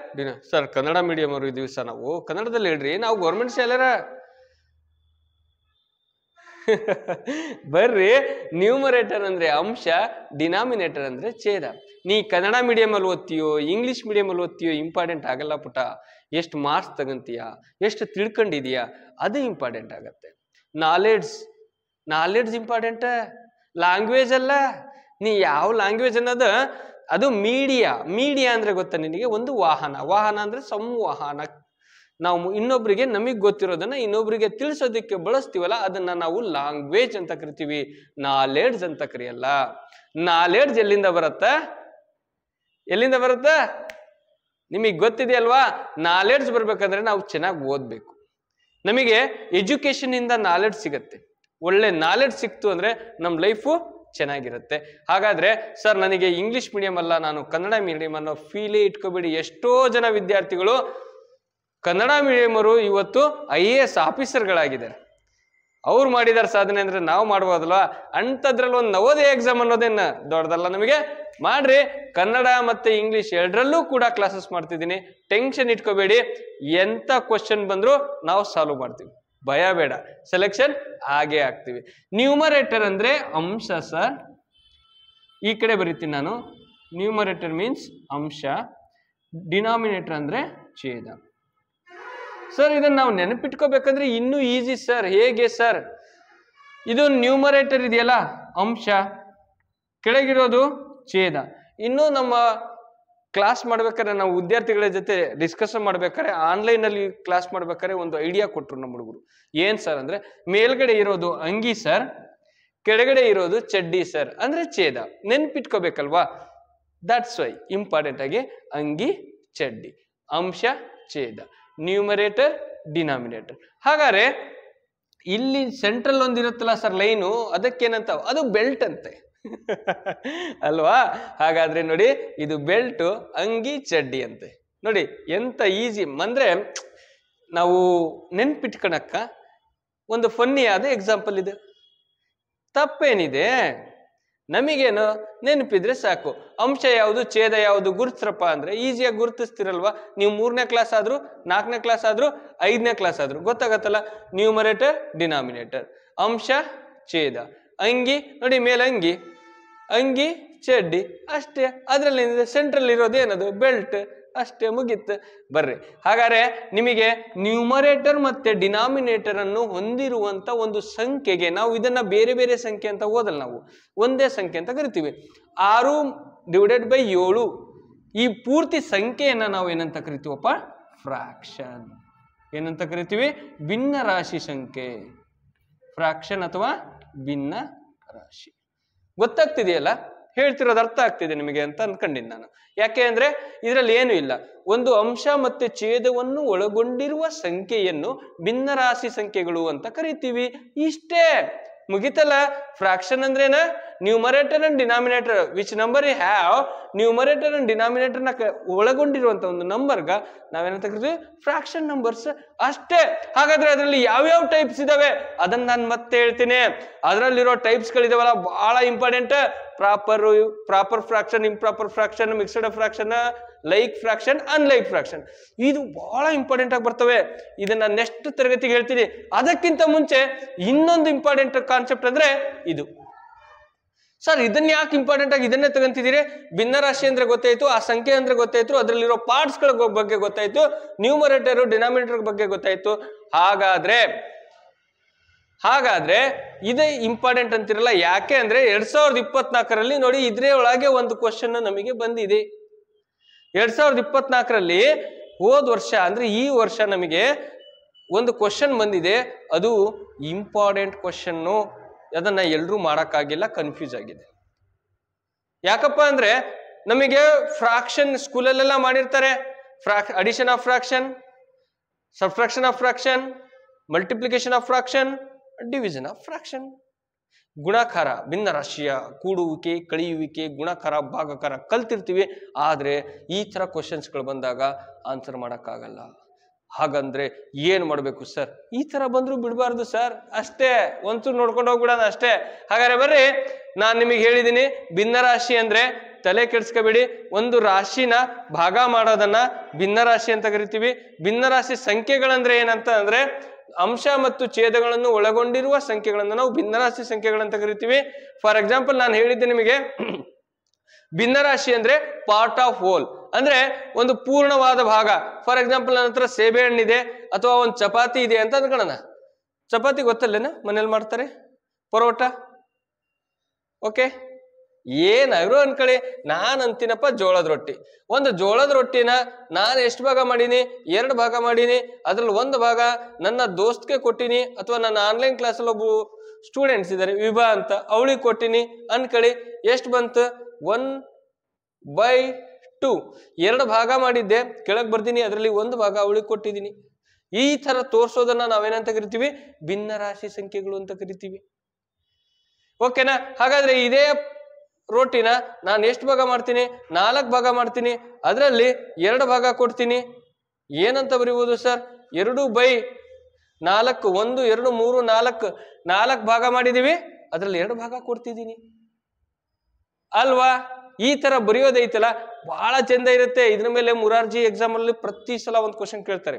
ಸರ್, ಕನ್ನಡ ಮೀಡಿಯಂ ಅವರು ಇದೀವಿ ಸರ್ ನಾವು. ಕನ್ನಡದಲ್ಲಿ ಹೇಳ್ರಿ, ನಾವು ಗೌರ್ಮೆಂಟ್ ಶಾಲೆರ. ಬರ್ರಿ, ನ್ಯೂಮರೇಟರ್ ಅಂದ್ರೆ ಅಂಶ, ಡಿನಾಮಿನೇಟರ್ ಅಂದ್ರೆ ಛೇದ. ನೀ ಕನ್ನಡ ಮೀಡಿಯಂ ಅಲ್ಲಿ ಓದ್ತೀಯೋ ಇಂಗ್ಲಿಷ್ ಮೀಡಿಯಂ ಅಲ್ಲಿ ಓದ್ತೀಯೋ ಇಂಪಾರ್ಟೆಂಟ್ ಆಗಲ್ಲ ಪುಟ. ಎಷ್ಟು ಮಾರ್ಕ್ಸ್ ತಗಂತೀಯ, ಎಷ್ಟು ತಿಳ್ಕೊಂಡಿದೀಯಾ, ಅದು ಇಂಪಾರ್ಟೆಂಟ್ ಆಗತ್ತೆ. ನಾಲೆಡ್ಜ್ ಇಂಪಾರ್ಟೆಂಟ್, ಲ್ಯಾಂಗ್ವೇಜ್ ಅಲ್ಲ. ನೀ ಯಾವ ಲ್ಯಾಂಗ್ವೇಜ್ ಅನ್ನೋದು ಅದು ಮೀಡಿಯಾ ಅಂದ್ರೆ ಗೊತ್ತಾ ನಿನಗೆ? ಒಂದು ವಾಹನ ಅಂದ್ರೆ ಸಂವಹನ. ನಾವು ಇನ್ನೊಬ್ರಿಗೆ ನಮಗ್ ಗೊತ್ತಿರೋದನ್ನ ಇನ್ನೊಬ್ರಿಗೆ ತಿಳಿಸೋದಕ್ಕೆ ಬಳಸ್ತೀವಲ್ಲ, ಅದನ್ನ ನಾವು ಲ್ಯಾಂಗ್ವೇಜ್ ಅಂತ ಕರಿತೀವಿ, ನಾಲೆಡ್ಜ್ ಅಂತ ಕರಿಯಲ್ಲ. ನಾಲೆಡ್ಜ್ ಎಲ್ಲಿಂದ ಬರುತ್ತ? ನಿಮಗೆ ಗೊತ್ತಿದೆಯಲ್ವಾ? ನಾಲೆಡ್ಜ್ ಬರ್ಬೇಕಂದ್ರೆ ನಾವು ಚೆನ್ನಾಗಿ ಓದ್ಬೇಕು. ನಮಗೆ ಎಜುಕೇಶನ್ ಇಂದ ನಾಲೆಡ್ಜ್ ಸಿಗತ್ತೆ. ಒಳ್ಳೆ ನಾಲೆಡ್ಜ್ ಸಿಕ್ತು ಅಂದ್ರೆ ನಮ್ಮ ಲೈಫು ಚೆನ್ನಾಗಿರುತ್ತೆ. ಹಾಗಾದ್ರೆ ಸರ್, ನನಗೆ ಇಂಗ್ಲಿಷ್ ಮೀಡಿಯಂ ಅಲ್ಲ, ನಾನು ಕನ್ನಡ ಮೀಡಿಯಂ ಅನ್ನೋ ಫೀಲೇ ಇಟ್ಕೋಬೇಡಿ. ಎಷ್ಟೋ ಜನ ವಿದ್ಯಾರ್ಥಿಗಳು ಕನ್ನಡ ಮೀಡಿಯಮರು ಇವತ್ತು IAS ಆಫೀಸರ್ಗಳಾಗಿದ್ದಾರೆ. ಅವ್ರು ಮಾಡಿದಾರೆ ಸಾಧನೆ ಅಂದ್ರೆ ನಾವು ಮಾಡ್ಬೋದಲ್ವಾ? ಅಂಥದ್ರಲ್ಲಿ ಒಂದು ನವೋದಯ ಎಕ್ಸಾಮ್ ಅನ್ನೋದೇನ ದೊಡ್ಡದಲ್ಲ. ನಮಗೆ ಮಾಡ್ರಿ. ಕನ್ನಡ ಮತ್ತೆ ಇಂಗ್ಲಿಷ್ ಎರಡರಲ್ಲೂ ಕೂಡ ಕ್ಲಾಸಸ್ ಮಾಡ್ತಿದ್ದೀನಿ. ಟೆನ್ಷನ್ ಇಟ್ಕೋಬೇಡಿ. ಎಂತ ಕ್ವಶನ್ ಬಂದ್ರು ನಾವು ಸಾಲ್ವ್ ಮಾಡ್ತೀವಿ, ಭಯ ಬೇಡ. ಸೆಲೆಕ್ಷನ್ ಹಾಗೆ ಆಗ್ತೀವಿ. ನ್ಯೂಮರೇಟರ್ ಅಂದ್ರೆ ಅಂಶ ಸರ್. ಈ ಕಡೆ ಬರೀತೀನಿ ನಾನು. ನ್ಯೂಮರೇಟರ್ ಮೀನ್ಸ್ ಅಂಶ, ಡಿನಾಮಿನೇಟರ್ ಅಂದ್ರೆ ಛೇದ. ಸರ್, ಇದನ್ನ ನಾವು ನೆನಪಿಟ್ಕೋಬೇಕಂದ್ರೆ ಇನ್ನೂ ಈಸಿ ಸರ್. ಹೇಗೆ ಸರ್? ಇದು ನ್ಯೂಮರೇಟರ್ ಇದೆಯಲ್ಲ ಅಂಶ, ಕೆಳಗಿರೋದು ಛೇದ. ಇನ್ನು ನಮ್ಮ ಕ್ಲಾಸ್ ಮಾಡ್ಬೇಕಾದ್ರೆ, ನಾವು ವಿದ್ಯಾರ್ಥಿಗಳ ಜೊತೆ ಡಿಸ್ಕಷನ್ ಮಾಡ್ಬೇಕಾದ್ರೆ, ಆನ್ಲೈನ್ ಅಲ್ಲಿ ಕ್ಲಾಸ್ ಮಾಡ್ಬೇಕಾದ್ರೆ ಒಂದು ಐಡಿಯಾ ಕೊಟ್ರು ನಮ್ಮ ಹುಡುಗರು. ಏನ್ ಸರ್ ಅಂದ್ರೆ, ಮೇಲ್ಗಡೆ ಇರೋದು ಅಂಗಿ ಸರ್, ಕೆಳಗಡೆ ಇರೋದು ಚಡ್ಡಿ ಸರ್, ಅಂದ್ರೆ ಛೇದ. ನೆನ್ಪಿಟ್ಕೋಬೇಕಲ್ವಾ? ದಟ್ಸ್ ವೈ ಇಂಪಾರ್ಟೆಂಟ್ ಆಗಿ ಅಂಗಿ ಚಡ್ಡಿ, ಅಂಶ ಛೇದ, ನ್ಯೂಮರೇಟರ್ ಡಿನಾಮಿನೇಟರ್. ಹಾಗಾದ್ರೆ ಇಲ್ಲಿ ಸೆಂಟ್ರಲ್ ಒಂದಿರುತ್ತಲ್ಲ ಸರ್ ಲೈನು, ಅದಕ್ಕೇನಂತ? ಅದು ಬೆಲ್ಟ್ ಅಂತೆ ಅಲ್ವಾ? ಹಾಗಾದ್ರೆ ನೋಡಿ, ಇದು ಬೆಲ್ಟ್, ಅಂಗಿ ಚಡ್ಡಿ ಅಂತೆ. ನೋಡಿ ಎಂತ ಈಸಿ ಅಂದ್ರೆ, ನಾವು ನೆನ್ಪಿಟ್ಕೊಳಕ್ಕ ಒಂದು ಫನ್ನಿ ಆದ ಎಕ್ಸಾಂಪಲ್ ಇದೆ. ತಪ್ಪೇನಿದೆ? ನಮಗೇನು ನೆನಪಿದ್ರೆ ಸಾಕು. ಅಂಶ ಯಾವುದು, ಛೇದ ಯಾವುದು ಗುರುತಿಸ್ರಪ್ಪ ಅಂದ್ರೆ ಈಸಿಯಾಗಿ ಗುರುತಿಸ್ತಿರಲ್ವಾ? ನೀವು 3ನೇ ಕ್ಲಾಸ್ ಆದ್ರೂ, 4ನೇ ಕ್ಲಾಸ್ ಆದ್ರೂ, 5ನೇ ಕ್ಲಾಸ್ ಆದ್ರೂ ಗೊತ್ತಾಗತ್ತಲ್ಲ. ನ್ಯೂಮರೇಟರ್ ಡಿನಾಮಿನೇಟರ್, ಅಂಶ ಛೇದ, ಅಂಗಿ ನೋಡಿ, ಮೇಲಂಗಿ, ಅಂಗಿ ಚಡ್ಡಿ, ಅಷ್ಟೇ. ಅದರಲ್ಲಿ ಸೆಂಟ್ರಲ್ ಇರೋದು ಏನದು? ಬೆಲ್ಟ್, ಅಷ್ಟೇ, ಮುಗೀತು. ಬರ್ರಿ, ಹಾಗಾದ್ರೆ ನಿಮಗೆ ನ್ಯೂಮರೇಟರ್ ಮತ್ತೆ ಡಿನಾಮಿನೇಟರ್ ಅನ್ನು ಹೊಂದಿರುವಂತ ಒಂದು ಸಂಖ್ಯೆಗೆ ನಾವು ಇದನ್ನ ಬೇರೆ ಬೇರೆ ಸಂಖ್ಯೆ ಅಂತ ಓದಲ್ಲ, ನಾವು ಒಂದೇ ಸಂಖ್ಯೆ ಅಂತ ಕರಿತೀವಿ. 6 / 7 ಈ ಪೂರ್ತಿ ಸಂಖ್ಯೆಯನ್ನ ನಾವು ಏನಂತ ಕರಿತೀವಪ್ಪ? ಫ್ರಾಕ್ಷನ್. ಏನಂತ ಕರಿತೀವಿ? ಭಿನ್ನ ರಾಶಿ ಸಂಖ್ಯೆ, ಫ್ರಾಕ್ಷನ್ ಅಥವಾ ಭಿನ್ನ ರಾಶಿ. ಗೊತ್ತಾಗ್ತಿದೆಯಲ್ಲ? ಹೇಳ್ತಿರೋದು ಅರ್ಥ ಆಗ್ತಿದೆ ನಿಮಗೆ ಅಂತ ಅನ್ಕೊಂಡಿದ್ದೆ ನಾನು. ಯಾಕೆ ಅಂದ್ರೆ ಇದರಲ್ಲಿ ಏನು ಇಲ್ಲ, ಒಂದು ಅಂಶ ಮತ್ತೆ ಛೇದವನ್ನು ಒಳಗೊಂಡಿರುವ ಸಂಖ್ಯೆಯನ್ನು ಭಿನ್ನರಾಶಿ ಸಂಖ್ಯೆಗಳು ಅಂತ ಕರಿತೀವಿ. ಇಷ್ಟೇ, ಮುಗಿತಲ್ಲ. ಫ್ರಾಕ್ಷನ್ ಅಂದ್ರೇನ? Numerator and denominator which number you have numerator and denominator ನ ಒಳಗೊಂಡಿರುವಂತ ಒಂದು ನಂಬರ್ಗ ನಾವೇನಂತ ಕರಿತೀವಿ? Fraction numbers. ಅಷ್ಟೇ. ಹಾಗಾದ್ರೆ ಅದರಲ್ಲಿ ಯಾವ್ಯಾವ ಟೈಪ್ಸ್ ಇದಾವೆ ಅದನ್ನ ನಾನು ಮತ್ತೆ ಹೇಳ್ತೀನಿ. ಅದರಲ್ಲಿರೋ ಟೈಪ್ಸ್ ಗಳಿದಾವಲ್ಲ, ಬಹಳ important. Proper fraction, improper fraction, mixed fraction, like fraction, unlike fraction. ಇದು ಬಹಳ ಇಂಪಾರ್ಟೆಂಟ್ ಆಗಿ ಬರ್ತವೆ. ಇದನ್ನ ನೆಕ್ಸ್ಟ್ ತರಗತಿಗೆ ಹೇಳ್ತೀನಿ. ಅದಕ್ಕಿಂತ ಮುಂಚೆ ಇನ್ನೊಂದು ಇಂಪಾರ್ಟೆಂಟ್ ಕಾನ್ಸೆಪ್ಟ್ ಅಂದ್ರೆ ಇದು. ಸರ್ ಇದನ್ನ ಯಾಕೆ ಇಂಪಾರ್ಟೆಂಟ್ ಆಗಿ ಇದನ್ನೇ ತಗೊಂತಿದ್ದೀರಿ? ಭಿನ್ನರಾಶಿ ಅಂದ್ರೆ ಗೊತ್ತಾಯ್ತು, ಆ ಸಂಖ್ಯೆ ಅಂದ್ರೆ ಗೊತ್ತಾಯ್ತು, ಅದರಲ್ಲಿರೋ ಪಾರ್ಟ್ಸ್ ಗಳ ಬಗ್ಗೆ ಗೊತ್ತಾಯ್ತು, ನ್ಯೂಮರೇಟರ್ ಡಿನಾಮಿನೇಟರ್ ಬಗ್ಗೆ ಗೊತ್ತಾಯ್ತು. ಹಾಗಾದ್ರೆ ಇದೇ ಇಂಪಾರ್ಟೆಂಟ್ ಅಂತಿರಲ್ಲ. ಯಾಕೆ ಅಂದ್ರೆ 2024ರಲ್ಲಿ ನೋಡಿ, ಇದ್ರೇ ಒಳಗೆ ಒಂದು ಕ್ವಶನ್ ನಮಗೆ ಬಂದಿದೆ. 2024ರಲ್ಲಿ ಹೋದ ವರ್ಷ ಅಂದ್ರೆ ಈ ವರ್ಷ ನಮಗೆ ಒಂದು ಕ್ವಶನ್ ಬಂದಿದೆ. ಅದು ಇಂಪಾರ್ಟೆಂಟ್ ಕ್ವಶನ್ನು. ಅದನ್ನ ಎಲ್ರೂ ಮಾಡಕ್ಕಾಗಿಲ್ಲ, ಕನ್ಫ್ಯೂಸ್ ಆಗಿದೆ. ಯಾಕಪ್ಪ ಅಂದ್ರೆ ನಮಗೆ ಫ್ರಾಕ್ಷನ್ ಸ್ಕೂಲಲ್ಲೆಲ್ಲ ಮಾಡಿರ್ತಾರೆ. Addition of fraction, subtraction of fraction, multiplication of fraction, division of fraction. ಗುಣಾಕಾರ, ಭಿನ್ನ ರಾಶಿಯ ಕೂಡುವಿಕೆ, ಕಳೆಯುವಿಕೆ, ಗುಣಾಕಾರ, ಭಾಗಾಕಾರ ಕಲ್ತಿರ್ತೀವಿ. ಆದ್ರೆ ಈ ತರ ಕ್ವಶನ್ಸ್ಗಳು ಬಂದಾಗ ಆನ್ಸರ್ ಮಾಡಕ್ಕಾಗಲ್ಲ. ಹಾಗಂದ್ರೆ ಏನ್ ಮಾಡ್ಬೇಕು ಸರ್? ಈ ತರ ಬಂದ್ರು ಬಿಡಬಾರ್ದು ಸರ್. ಅಷ್ಟೇ, ಒಂಚೂರು ನೋಡ್ಕೊಂಡು ಹೋಗ್ಬಿಡೋಣ ಅಷ್ಟೇ. ಹಾಗಾದ್ರೆ ಬರ್ರಿ, ನಾನ್ ನಿಮಗೆ ಹೇಳಿದೀನಿ, ಭಿನ್ನ ರಾಶಿ ಅಂದ್ರೆ ತಲೆ ಕೆಡ್ಸ್ಕೋಬೇಡಿ. ಒಂದು ರಾಶಿನ ಭಾಗ ಮಾಡೋದನ್ನ ಭಿನ್ನ ರಾಶಿ ಅಂತ ಕರಿತೀವಿ. ಭಿನ್ನ ರಾಶಿ ಸಂಖ್ಯೆಗಳಂದ್ರೆ ಏನಂತ ಅಂದ್ರೆ ಅಂಶ ಮತ್ತು ಛೇದಗಳನ್ನು ಒಳಗೊಂಡಿರುವ ಸಂಖ್ಯೆಗಳನ್ನು ನಾವು ಭಿನ್ನರಾಶಿ ಸಂಖ್ಯೆಗಳಂತ ಕರಿತೀವಿ. ಫಾರ್ ಎಕ್ಸಾಂಪಲ್ ನಾನು ಹೇಳಿದ್ದೆ ನಿಮಗೆ, ಭಿನ್ನರಾಶಿ ಅಂದ್ರೆ ಪಾರ್ಟ್ ಆಫ್ ಹೋಲ್, ಅಂದ್ರೆ ಒಂದು ಪೂರ್ಣವಾದ ಭಾಗ. ಫಾರ್ ಎಕ್ಸಾಂಪಲ್ ನನ್ನ ಹತ್ರ ಸೇಬೆ ಹಣ್ಣಿದೆ ಅಥವಾ ಒಂದು ಚಪಾತಿ ಇದೆ ಅಂತ ಅನ್ಕೊಳ್ಳೋಣ. ಚಪಾತಿ ಗೊತ್ತಲ್ಲೇನ ಮನೇಲಿ ಮಾಡ್ತಾರೆ, ಪರೋಟ. ಓಕೆ, ಏನಾದ್ರು ಅನ್ಕೊಳ್ಳಿ. ನಾನ್ ಅಂತೀನಪ್ಪ ಜೋಳದ ರೊಟ್ಟಿ. ಒಂದು ಜೋಳದ ರೊಟ್ಟಿನ ನಾನು ಎಷ್ಟು ಭಾಗ ಮಾಡೀನಿ? 2 ಭಾಗ ಮಾಡೀನಿ. ಅದ್ರಲ್ಲಿ ಒಂದು ಭಾಗ ನನ್ನ ದೋಸ್ತ್ಗೆ ಕೊಟ್ಟಿನಿ, ಅಥವಾ ನನ್ನ ಆನ್ಲೈನ್ ಕ್ಲಾಸಲ್ಲಿ ಒಬ್ಬ ಸ್ಟೂಡೆಂಟ್ಸ್ ಇದ್ದಾರೆ ವಿಭಾ ಅಂತ, ಅವಳಿಗೆ ಕೊಟ್ಟಿನಿ ಅನ್ಕೊಳ್ಳಿ. ಎಷ್ಟು ಬಂತು? 1/2. 2 ಭಾಗ ಮಾಡಿದ್ದೆ, ಕೆಳಗೆ ಬರ್ತೀನಿ, ಅದರಲ್ಲಿ ಒಂದು ಭಾಗ ಅವಳಿಗೆ ಕೊಟ್ಟಿದ್ದೀನಿ. ಈ ತರ ತೋರ್ಸೋದನ್ನ ನಾವೇನಂತ ಕರಿತೀವಿ? ಭಿನ್ನರಾಶಿ ಸಂಖ್ಯೆಗಳು ಅಂತ ಕರಿತೀವಿ. ಓಕೆನಾ? ಹಾಗಾದ್ರೆ ಇದೇ ರೋಟಿನ ನಾನು ಎಷ್ಟು ಭಾಗ ಮಾಡ್ತೀನಿ? 4 ಭಾಗ ಮಾಡ್ತೀನಿ. ಅದರಲ್ಲಿ 2 ಭಾಗ ಕೊಡ್ತೀನಿ. ಏನಂತ ಬರೀಬಹುದು ಸರ್? 2/4. 1, 2, 3, 4 ಭಾಗ ಮಾಡಿದೀವಿ, ಅದ್ರಲ್ಲಿ 2 ಭಾಗ ಕೊಡ್ತಿದ್ದೀನಿ ಅಲ್ವಾ? ಈ ತರ ಬರೆಯೋದೈತಲ್ಲ, ಬಹಳ ಚಂದ ಇರುತ್ತೆ. ಇದ್ರ ಮೇಲೆ ಮುರಾರ್ಜಿ ಎಕ್ಸಾಮ್ ಅಲ್ಲಿ ಪ್ರತಿ ಸಲ ಒಂದು ಕ್ವಶನ್ ಕೇಳ್ತಾರೆ.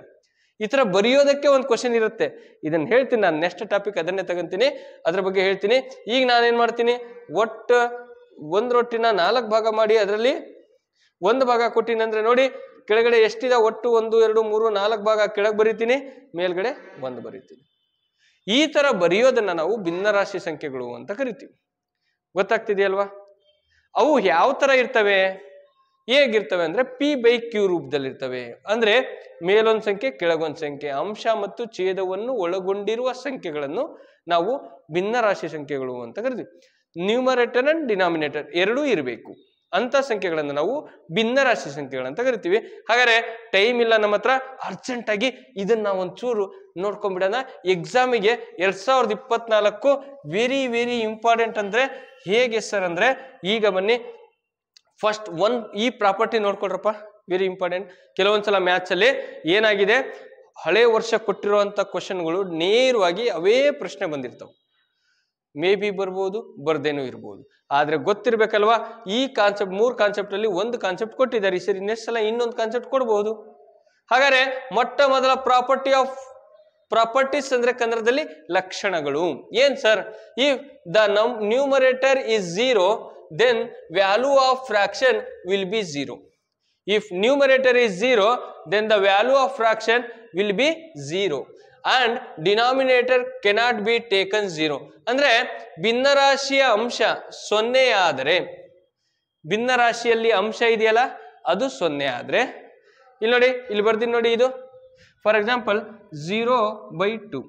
ಈ ತರ ಬರೆಯೋದಕ್ಕೆ ಒಂದು ಕ್ವಶನ್ ಇರುತ್ತೆ. ಇದನ್ನ ಹೇಳ್ತೀನಿ ನಾನು, ನೆಕ್ಸ್ಟ್ ಟಾಪಿಕ್ ಅದನ್ನೇ ತಗೊಂತೀನಿ, ಅದ್ರ ಬಗ್ಗೆ ಹೇಳ್ತೀನಿ. ಈಗ ನಾನೇನ್ ಮಾಡ್ತೀನಿ, ಒಟ್ಟು ಒಂದು ರೊಟ್ಟಿನ 4 ಭಾಗ ಮಾಡಿ ಅದರಲ್ಲಿ 1 ಭಾಗ ಕೊಟ್ಟಿನಿ ಅಂದ್ರೆ ನೋಡಿ, ಕೆಳಗಡೆ ಎಷ್ಟಿದೆ? ಒಟ್ಟು 1, 2, 3, 4 ಭಾಗ ಕೆಳಗೆ ಬರೀತೀನಿ, ಮೇಲ್ಗಡೆ 1 ಬರೀತೀನಿ. ಈ ತರ ಬರೆಯೋದನ್ನ ನಾವು ಭಿನ್ನರಾಶಿ ಸಂಖ್ಯೆಗಳು ಅಂತ ಕರಿತೀವಿ. ಗೊತ್ತಾಗ್ತಿದೆಯಲ್ವಾ? ಅವು ಯಾವ ತರ ಇರ್ತವೆ? ಹೇಗಿರ್ತವೆ ಅಂದ್ರೆ P/Q ರೂಪದಲ್ಲಿ ಇರ್ತವೆ. ಅಂದ್ರೆ ಮೇಲೊಂದು ಸಂಖ್ಯೆ, ಕೆಳಗೊಂದು ಸಂಖ್ಯೆ, ಅಂಶ ಮತ್ತು ಛೇದವನ್ನು ಒಳಗೊಂಡಿರುವ ಸಂಖ್ಯೆಗಳನ್ನು ನಾವು ಭಿನ್ನರಾಶಿ ಸಂಖ್ಯೆಗಳು ಅಂತ ಕರಿತೀವಿ. ನ್ಯೂಮರೇಟರ್ ಅಂಡ್ ಡಿನಾಮಿನೇಟರ್ ಎರಡೂ ಇರಬೇಕು ಅಂತ ಸಂಖ್ಯೆಗಳನ್ನು ನಾವು ಭಿನ್ನರಾಶಿ ಸಂಖ್ಯೆಗಳಂತ ಕರಿತೀವಿ. ಹಾಗಾದ್ರೆ ಟೈಮ್ ಇಲ್ಲ ನಮ್ಮ ಹತ್ರ, ಅರ್ಜೆಂಟ್ ಆಗಿ ಇದನ್ನ ನಾವು ಒಂಚೂರು ನೋಡ್ಕೊಂಡ್ಬಿಡೋಣ. ಎಕ್ಸಾಮಿಗೆ 2024 ವೆರಿ ವೆರಿ ಇಂಪಾರ್ಟೆಂಟ್. ಅಂದ್ರೆ ಹೇಗೆ ಸರ್ ಅಂದ್ರೆ, ಈಗ ಬನ್ನಿ ಫಸ್ಟ್ ಈ ಪ್ರಾಪರ್ಟಿ ನೋಡ್ಕೊಳ್ರಪ್ಪ, ವೆರಿ ಇಂಪಾರ್ಟೆಂಟ್. ಕೆಲವೊಂದ್ಸಲ ಮ್ಯಾಥ್ಸ್ ಅಲ್ಲಿ ಏನಾಗಿದೆ, ಹಳೆ ವರ್ಷ ಕೊಟ್ಟಿರುವಂತ ಕ್ವಶನ್ಗಳು ನೇರವಾಗಿ ಅವೇ ಪ್ರಶ್ನೆ ಬಂದಿರ್ತಾವೆ. ಮೇ ಬಿ ಬರ್ಬೋದು, ಬರ್ದೇನೂ ಇರ್ಬೋದು. ಆದ್ರೆ ಗೊತ್ತಿರ್ಬೇಕಲ್ವಾ, ಈ ಕಾನ್ಸೆಪ್ಟ್ 3 ಕಾನ್ಸೆಪ್ಟ್ ಅಲ್ಲಿ ಒಂದು ಕಾನ್ಸೆಪ್ಟ್ ಕೊಟ್ಟಿದ್ದಾರೆ. ಈ ಸರಿ ನೆಕ್ಸ್ಟ್ ಸಲ ಇನ್ನೊಂದು ಕಾನ್ಸೆಪ್ಟ್ ಕೊಡಬಹುದು. ಹಾಗಾದ್ರೆ ಮೊಟ್ಟ ಮೊದಲ ಪ್ರಾಪರ್ಟೀಸ್ ಅಂದ್ರೆ ಕನ್ನಡದಲ್ಲಿ ಲಕ್ಷಣಗಳು. ಏನ್ sir? If the numerator is 0, then value of fraction will be 0. If numerator is 0, then the value of fraction will be 0. And denominator cannot be taken 0. ಅಂದ್ರೆ ಭಿನ್ನರಾಶಿಯ ಅಂಶ 0 ಆದರೆ, ಭಿನ್ನರಾಶಿಯಲ್ಲಿ ಅಂಶ ಇದೆಯಲ್ಲ ಅದು 0 ಆದ್ರೆ, ಇಲ್ಲಿ ನೋಡಿ, ಇಲ್ಲಿ ಬರ್ತೀನಿ ನೋಡಿ, ಇದು ಫಾರ್ ಎಕ್ಸಾಂಪಲ್ 0/2.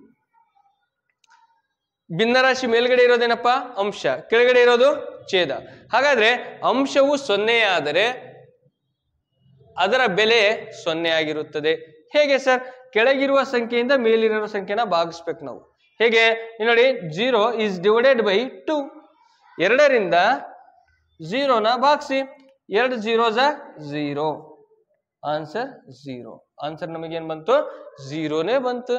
ಭಿನ್ನರಾಶಿ ಮೇಲ್ಗಡೆ ಇರೋದೇನಪ್ಪ? ಅಂಶ. ಕೆಳಗಡೆ ಇರೋದು ಛೇದ. ಹಾಗಾದ್ರೆ ಅಂಶವು 0 ಆದರೆ ಅದರ ಬೆಲೆ 0 ಆಗಿರುತ್ತದೆ. ಹೇಗೆ ಸರ್? ಕೆಳಗಿರುವ ಸಂಖ್ಯೆಯಿಂದ ಮೇಲಿರುವ ಸಂಖ್ಯೆನ ಭಾಗಿಸ್ಬೇಕು ನಾವು. ಹೇಗೆ? ನೋಡಿ, 0 is divided by 2. 2ರಿಂದ 0ನ ಭಾಗಿಸಿ. 2 0s 0. ಆನ್ಸರ್ 0. ಆನ್ಸರ್ ನಮಗೇನ್ ಬಂತು? 0ನೇ ಬಂತು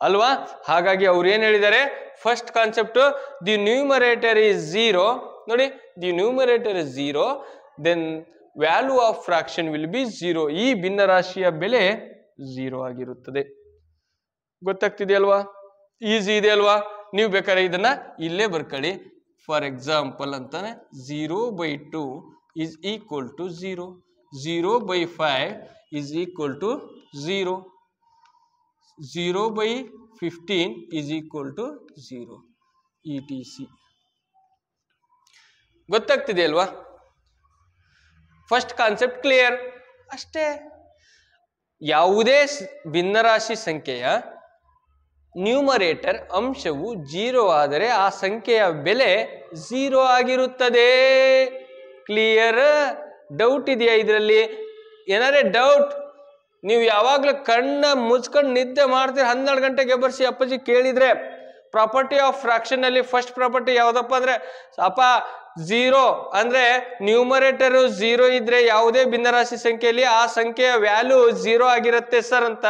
ಅಲ್ವಾ? ಹಾಗಾಗಿ ಅವ್ರು ಏನ್ ಹೇಳಿದ್ದಾರೆ? First concept, the numerator is 0. ನೋಡಿ, the numerator is 0, then value of fraction will be 0. ಈ ಭಿನ್ನರಾಶಿಯ ಬೆಲೆ 0 ಆಗಿರುತ್ತದೆ. ಗೊತ್ತಾಗ್ತಿದೆಯಲ್ವಾ? ಈಸಿ ಇದೆ ಅಲ್ವಾ? ನೀವು ಬೇಕಾದ್ರೆ ಇದನ್ನ ಇಲ್ಲೇ ಬರ್ಕೊಳ್ಳಿ. ಫಾರ್ ಎಕ್ಸಾಂಪಲ್ ಅಂತಾನೆ 0/2 is equal to 0. 0/5 is equal to 0. 0/15 is equal to 0. etc. ಗೊತ್ತಾಗ್ತಿದೆ ಅಲ್ವಾ? ಫಸ್ಟ್ ಕಾನ್ಸೆಪ್ಟ್ ಕ್ಲಿಯರ್ ಅಷ್ಟೇ. ಯಾವುದೇ ಭಿನ್ನರಾಶಿ ಸಂಖ್ಯೆಯ ನ್ಯೂಮರೇಟರ್ ಅಂಶವು 0 ಆದರೆ ಆ ಸಂಖ್ಯೆಯ ಬೆಲೆ 0 ಆಗಿರುತ್ತದೆ. ಕ್ಲಿಯರ್? ಡೌಟ್ ಇದೆಯಾ ಇದರಲ್ಲಿ? ಏನಾರೇ ಡೌಟ್? ನೀವು ಯಾವಾಗ್ಲೂ ಕಣ್ಣ ಮುಚ್ಕೊಂಡು ನಿದ್ದೆ ಮಾಡ್ತೀರಿ, 12 ಗಂಟೆಗೆ ಬರ್ಸಿ ಅಪ್ಪಾಜಿ ಕೇಳಿದ್ರೆ ಪ್ರಾಪರ್ಟಿ ಆಫ್ ಫ್ರಾಕ್ಷನ್ ಅಲ್ಲಿ ಫಸ್ಟ್ ಪ್ರಾಪರ್ಟಿ ಯಾವ್ದಪ್ಪ ಅಂದ್ರೆ, ಅಪ್ಪ 0 ಅಂದ್ರೆ ನ್ಯೂಮರೇಟರ್ 0 ಇದ್ರೆ ಯಾವುದೇ ಭಿನ್ನರಾಶಿ ಸಂಖ್ಯೆಯಲ್ಲಿ ಆ ಸಂಖ್ಯೆಯ ವ್ಯಾಲ್ಯೂ 0 ಆಗಿರುತ್ತೆ ಸರ್ ಅಂತ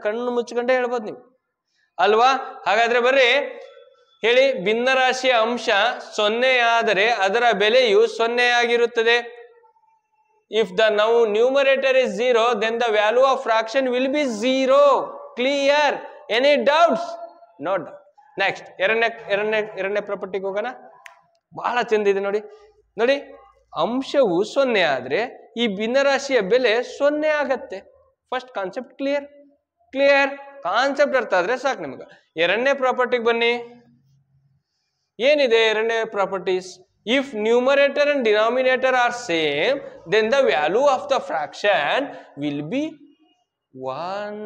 ಕಣ್ಣು ಮುಚ್ಕೊಂಡೇ ಹೇಳ್ಬೋದು ನೀವು ಅಲ್ವಾ? ಹಾಗಾದ್ರೆ ಬರ್ರಿ ಹೇಳಿ, ಭಿನ್ನರಾಶಿಯ ಅಂಶ 0 ಆದರೆ ಅದರ ಬೆಲೆಯು 0 ಆಗಿರುತ್ತದೆ. If the now numerator is 0, then the value of fraction will be 0. Clear? Any doubts? No doubt. Next, ಎರಡನೇ ಪ್ರಾಪರ್ಟಿಗೆ ಹೋಗೋಣ. ಬಹಳ ಚಂದ ಇದೆ ನೋಡಿ. ನೋಡಿ, ಅಂಶವು 0 ಆದ್ರೆ ಈ ಭಿನ್ನರಾಶಿಯ ಬೆಲೆ 0 ಆಗತ್ತೆ. First concept clear? Clear? Concept ಅರ್ಥ ಆದ್ರೆ ಸಾಕು ನಿಮ್ಗೆ. ಎರಡನೇ ಪ್ರಾಪರ್ಟಿಗೆ ಬನ್ನಿ. ಏನಿದೆ ಎರಡನೇ properties? If numerator and denominator are same, then the value of the fraction will be 1.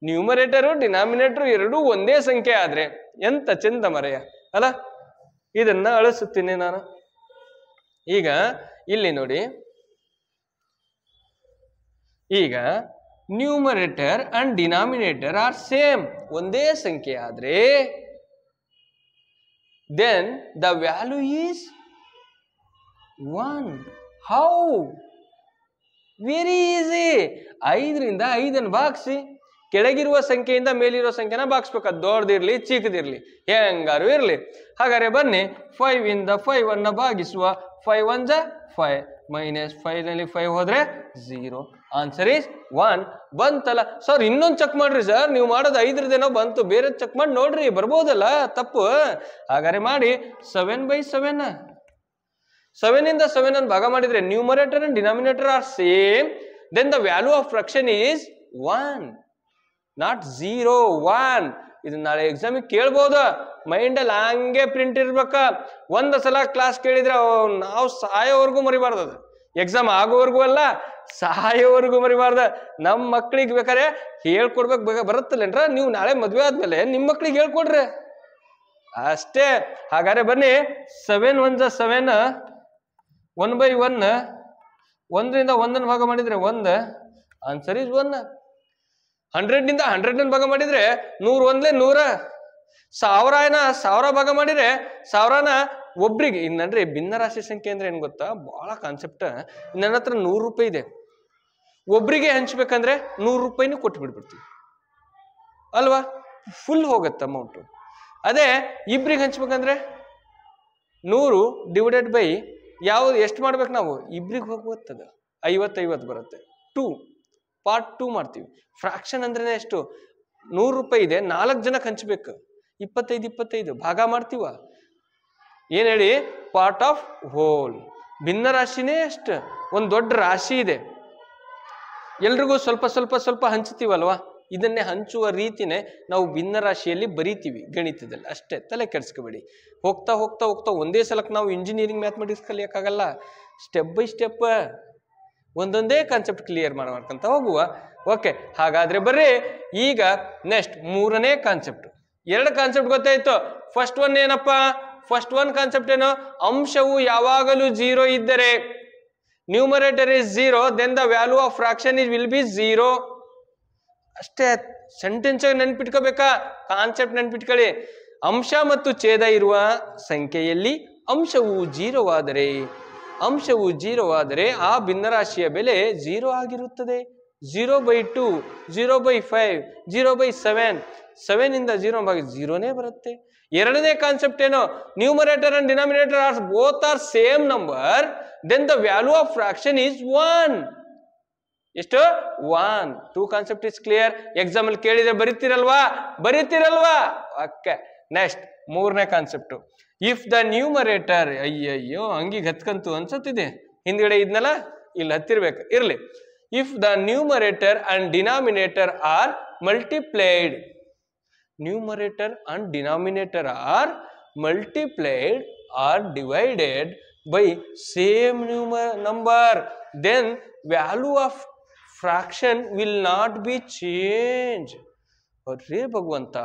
ನ್ಯೂಮರೇಟರು denominator ಎರಡೂ ಒಂದೇ ಸಂಖ್ಯೆ ಆದ್ರೆ ಎಂತ ಚಂದ ಮರೆಯ ಅಲ್ಲ. ಇದನ್ನ ಅಳಿಸುತ್ತೀನಿ ನಾನು. ಈಗ ಇಲ್ಲಿ ನೋಡಿ, ಈಗ numerator and denominator are same, ಒಂದೇ ಸಂಖ್ಯೆ ಆದ್ರೆ then the value is 1. How? Very easy. 5ರಿಂದ 5 ಭಾಗಿಸಿ. ಕೆಳಗಿರುವ ಸಂಖ್ಯೆಯಿಂದ ಮೇಲಿರುವ ಸಂಖ್ಯೆನ ಭಾಗಿಸ್ಬೇಕು. ಅದು ದೊಡ್ಡದಿರ್ಲಿ ಚಿಕ್ಕದಿರ್ಲಿ ಹೆಂಗಾರು ಇರ್ಲಿ. ಹಾಗಾದ್ರೆ ಬನ್ನಿ 5 ಇಂದ 5 ಭಾಗಿಸುವ. 5 1s 5 ಮೈನಸ್ 5 ನಲ್ಲಿ 5 ಹೋದ್ರೆ 0. Answer is 1. ಬಂತಲ್ಲ ಸರ್? ಇನ್ನೊಂದು ಚೆಕ್ ಮಾಡ್ರಿ ಸರ್, ನೀವು ಮಾಡೋದು 5ರದೇನೋ ಬಂತು, ಬೇರೆ ಚೆಕ್ ಮಾಡಿ ನೋಡ್ರಿ, ಬರ್ಬೋದಲ್ಲ ತಪ್ಪು. ಹಾಗಾದ್ರೆ ಮಾಡಿ 7/7. 7 ಇಂದ 7 ಭಾಗ ಮಾಡಿದ್ರೆ numerator and denominator are same, then the value of fraction is 1, not 0. 1. ಇದನ್ನ ನಾಳೆ ಎಕ್ಸಾಮಿಗೆ ಕೇಳ್ಬೋದು. ಮೈಂಡ್ ಅಲ್ಲಿ ಹಂಗೆ ಪ್ರಿಂಟ್ ಇರ್ಬೇಕ. ಒಂದ್ ಸಲ ಕ್ಲಾಸ್ ಕೇಳಿದ್ರೆ ನಾವು ಸಾಯೋವರೆಗೂ ಮರಿಬಾರ್ದು. ಅದು ಎಕ್ಸಾಮ್ ಆಗೋವರೆಗೂ ಅಲ್ಲ, ಸಾಯೋವರೆಗೂ ಮರಿಬಾರ್ದ. ನಮ್ಮ ಮಕ್ಳಿಗೆ ಬೇಕಾರೆ ಹೇಳ್ಕೊಡ್ಬೇಕು. ಬರುತ್ತಲ್ಲೇನ್ರ? ನೀವು ನಾಳೆ ಮದ್ವೆ ಆದ್ಮೇಲೆ ನಿಮ್ಮ ಮಕ್ಳಿಗೆ ಹೇಳ್ಕೊಡ್ರಿ ಅಷ್ಟೇ. ಹಾಗಾದ್ರೆ ಬನ್ನಿ 7 1s 7, 1/1. 1ರಿಂದ 1 ಭಾಗ ಮಾಡಿದ್ರೆ 1. Answer is 1. 100ನಿಂದ 100 ಭಾಗ ಮಾಡಿದ್ರೆ 100 1 100. 1000 ಭಾಗ ಮಾಡಿದ್ರೆ 1000ನ ಒಬ್ರಿಗೆ. ಇನ್ನಂದ್ರೆ ಭಿನ್ನರಾಶಿ ಸಂಖ್ಯೆ ಅಂದ್ರೆ ಏನ್ ಗೊತ್ತಾ? ಬಹಳ ಕಾನ್ಸೆಪ್ಟ್. ನನ್ನ ಹತ್ರ 100 ರೂಪಾಯಿ ಇದೆ, ಒಬ್ರಿಗೆ ಹಂಚ್ಬೇಕಂದ್ರೆ 100 ರೂಪಾಯಿನೂ ಕೊಟ್ಟು ಬಿಡ್ಬಿಡ್ತೀವಿ ಅಲ್ವಾ? ಫುಲ್ ಹೋಗತ್ತೆ ಅಮೌಂಟು. ಅದೇ ಇಬ್ರಿಗೆ ಹಂಚ್ಬೇಕಂದ್ರೆ 100 ಡಿವೈಡೆಡ್ ಬೈ ಯಾವ್ದು ಎಷ್ಟು ಮಾಡ್ಬೇಕು ನಾವು? ಇಬ್ರಿಗೆ ಹೋಗುತ್ತದ 50 ಬರುತ್ತೆ. 2 ಪಾರ್ಟ್ 2 ಮಾಡ್ತೀವಿ. ಫ್ರಾಕ್ಷನ್ ಅಂದ್ರೆ ಎಷ್ಟು? 100 ರೂಪಾಯಿ ಇದೆ, 4 ಜನಕ್ಕೆ ಹಂಚ್ಬೇಕು. 25 ಭಾಗ ಮಾಡ್ತೀವ. ಏನ್ ಹೇಳಿ? Part of whole. ಭಿನ್ನ ರಾಶಿನೇ ಎಷ್ಟು? ಒಂದು ದೊಡ್ಡ ರಾಶಿ ಇದೆ, ಎಲ್ರಿಗೂ ಸ್ವಲ್ಪ ಸ್ವಲ್ಪ ಸ್ವಲ್ಪ ಹಂಚ್ತೀವಲ್ವಾ? ಇದನ್ನೇ ಹಂಚುವ ರೀತಿನೇ ನಾವು ಭಿನ್ನರಾಶಿಯಲ್ಲಿ ಬರೀತೀವಿ ಗಣಿತದಲ್ಲಿ, ಅಷ್ಟೇ, ತಲೆ ಕೆಡಿಸ್ಕೋಬೇಡಿ. ಹೋಗ್ತಾ ಹೋಗ್ತಾ ಹೋಗ್ತಾ ಒಂದೇ ಸಲಕ್ಕೆ ನಾವು ಇಂಜಿನಿಯರಿಂಗ್ ಮ್ಯಾಥಮೆಟಿಕ್ಸ್ ಕಲಿಯೋಕ್ಕಾಗಲ್ಲ. ಸ್ಟೆಪ್ ಬೈ ಸ್ಟೆಪ್ ಒಂದೊಂದೇ ಕಾನ್ಸೆಪ್ಟ್ ಕ್ಲಿಯರ್ ಮಾಡ್ಕೊಂತ ಹೋಗುವ. ಓಕೆ, ಹಾಗಾದ್ರೆ ಬರ್ರಿ ಈಗ ನೆಕ್ಸ್ಟ್ ಮೂರನೇ ಕಾನ್ಸೆಪ್ಟ್. ಎರಡು ಕಾನ್ಸೆಪ್ಟ್ ಗೊತ್ತಾಯ್ತು. ಫಸ್ಟ್ ಒನ್ ಏನಪ್ಪ? ಫಸ್ಟ್ ಒನ್ ಕಾನ್ಸೆಪ್ಟ್ ಏನು? ಅಂಶವು ಯಾವಾಗಲೂ 0 ಇದ್ದರೆ, numerator is 0, then the value of fraction is will be 0. ಅಷ್ಟೇ. ಸೆಂಟೆನ್ಸ್ ನೆನ್ಪಿಟ್ಕೋಬೇಕಾ? ಕಾನ್ಸೆಪ್ಟ್ ನೆನ್ಪಿಟ್ಕೊಳ್ಳಿ. ಅಂಶ ಮತ್ತು ಛೇದ ಇರುವ ಸಂಖ್ಯೆಯಲ್ಲಿ ಅಂಶವು 0 ಆದರೆ ಆ ಭಿನ್ನರಾಶಿಯ ಬೆಲೆ 0 ಆಗಿರುತ್ತದೆ. 0/2, 0/5, 0/7, 7 ಇಂದ 0 ಭಾಗ 0ನೇ ಬರುತ್ತೆ. ಎರಡನೇ ಕಾನ್ಸೆಪ್ಟ್ ಏನು? Numerator and denominator are both are same number, then the value of fraction is 1. ಎಷ್ಟು? 1. 2 ಕಾನ್ಸೆಪ್ಟ್ ಇಸ್ ಕ್ಲಿಯರ್. ಎಕ್ಸಾಮ್ ಅಲ್ಲಿ ಕೇಳಿದ್ರೆ ಬರೀತಿರಲ್ವಾ? ಓಕೆ, ನೆಕ್ಸ್ಟ್ ಮೂರನೇ ಕಾನ್ಸೆಪ್ಟ್. ಇಫ್ ದ ನ್ಯೂಮರೇಟರ್, ಅಯ್ಯಯ್ಯೋ ಹಂಗಿಗೆ ಹತ್ಕಂತು ಅನ್ಸತ್ತಿದೆ, ಹಿಂದ್ಗಡೆ ಇದ್ನಲ್ಲ, ಇಲ್ಲಿ ಹತ್ತಿರ್ಬೇಕು, ಇರ್ಲಿ. If the numerator and denominator are multiplied, numerator and denominator are multiplied or divided by same number, then value of fraction will not be changed. ನೋಡ್ರಿ ಭಗವಂತ,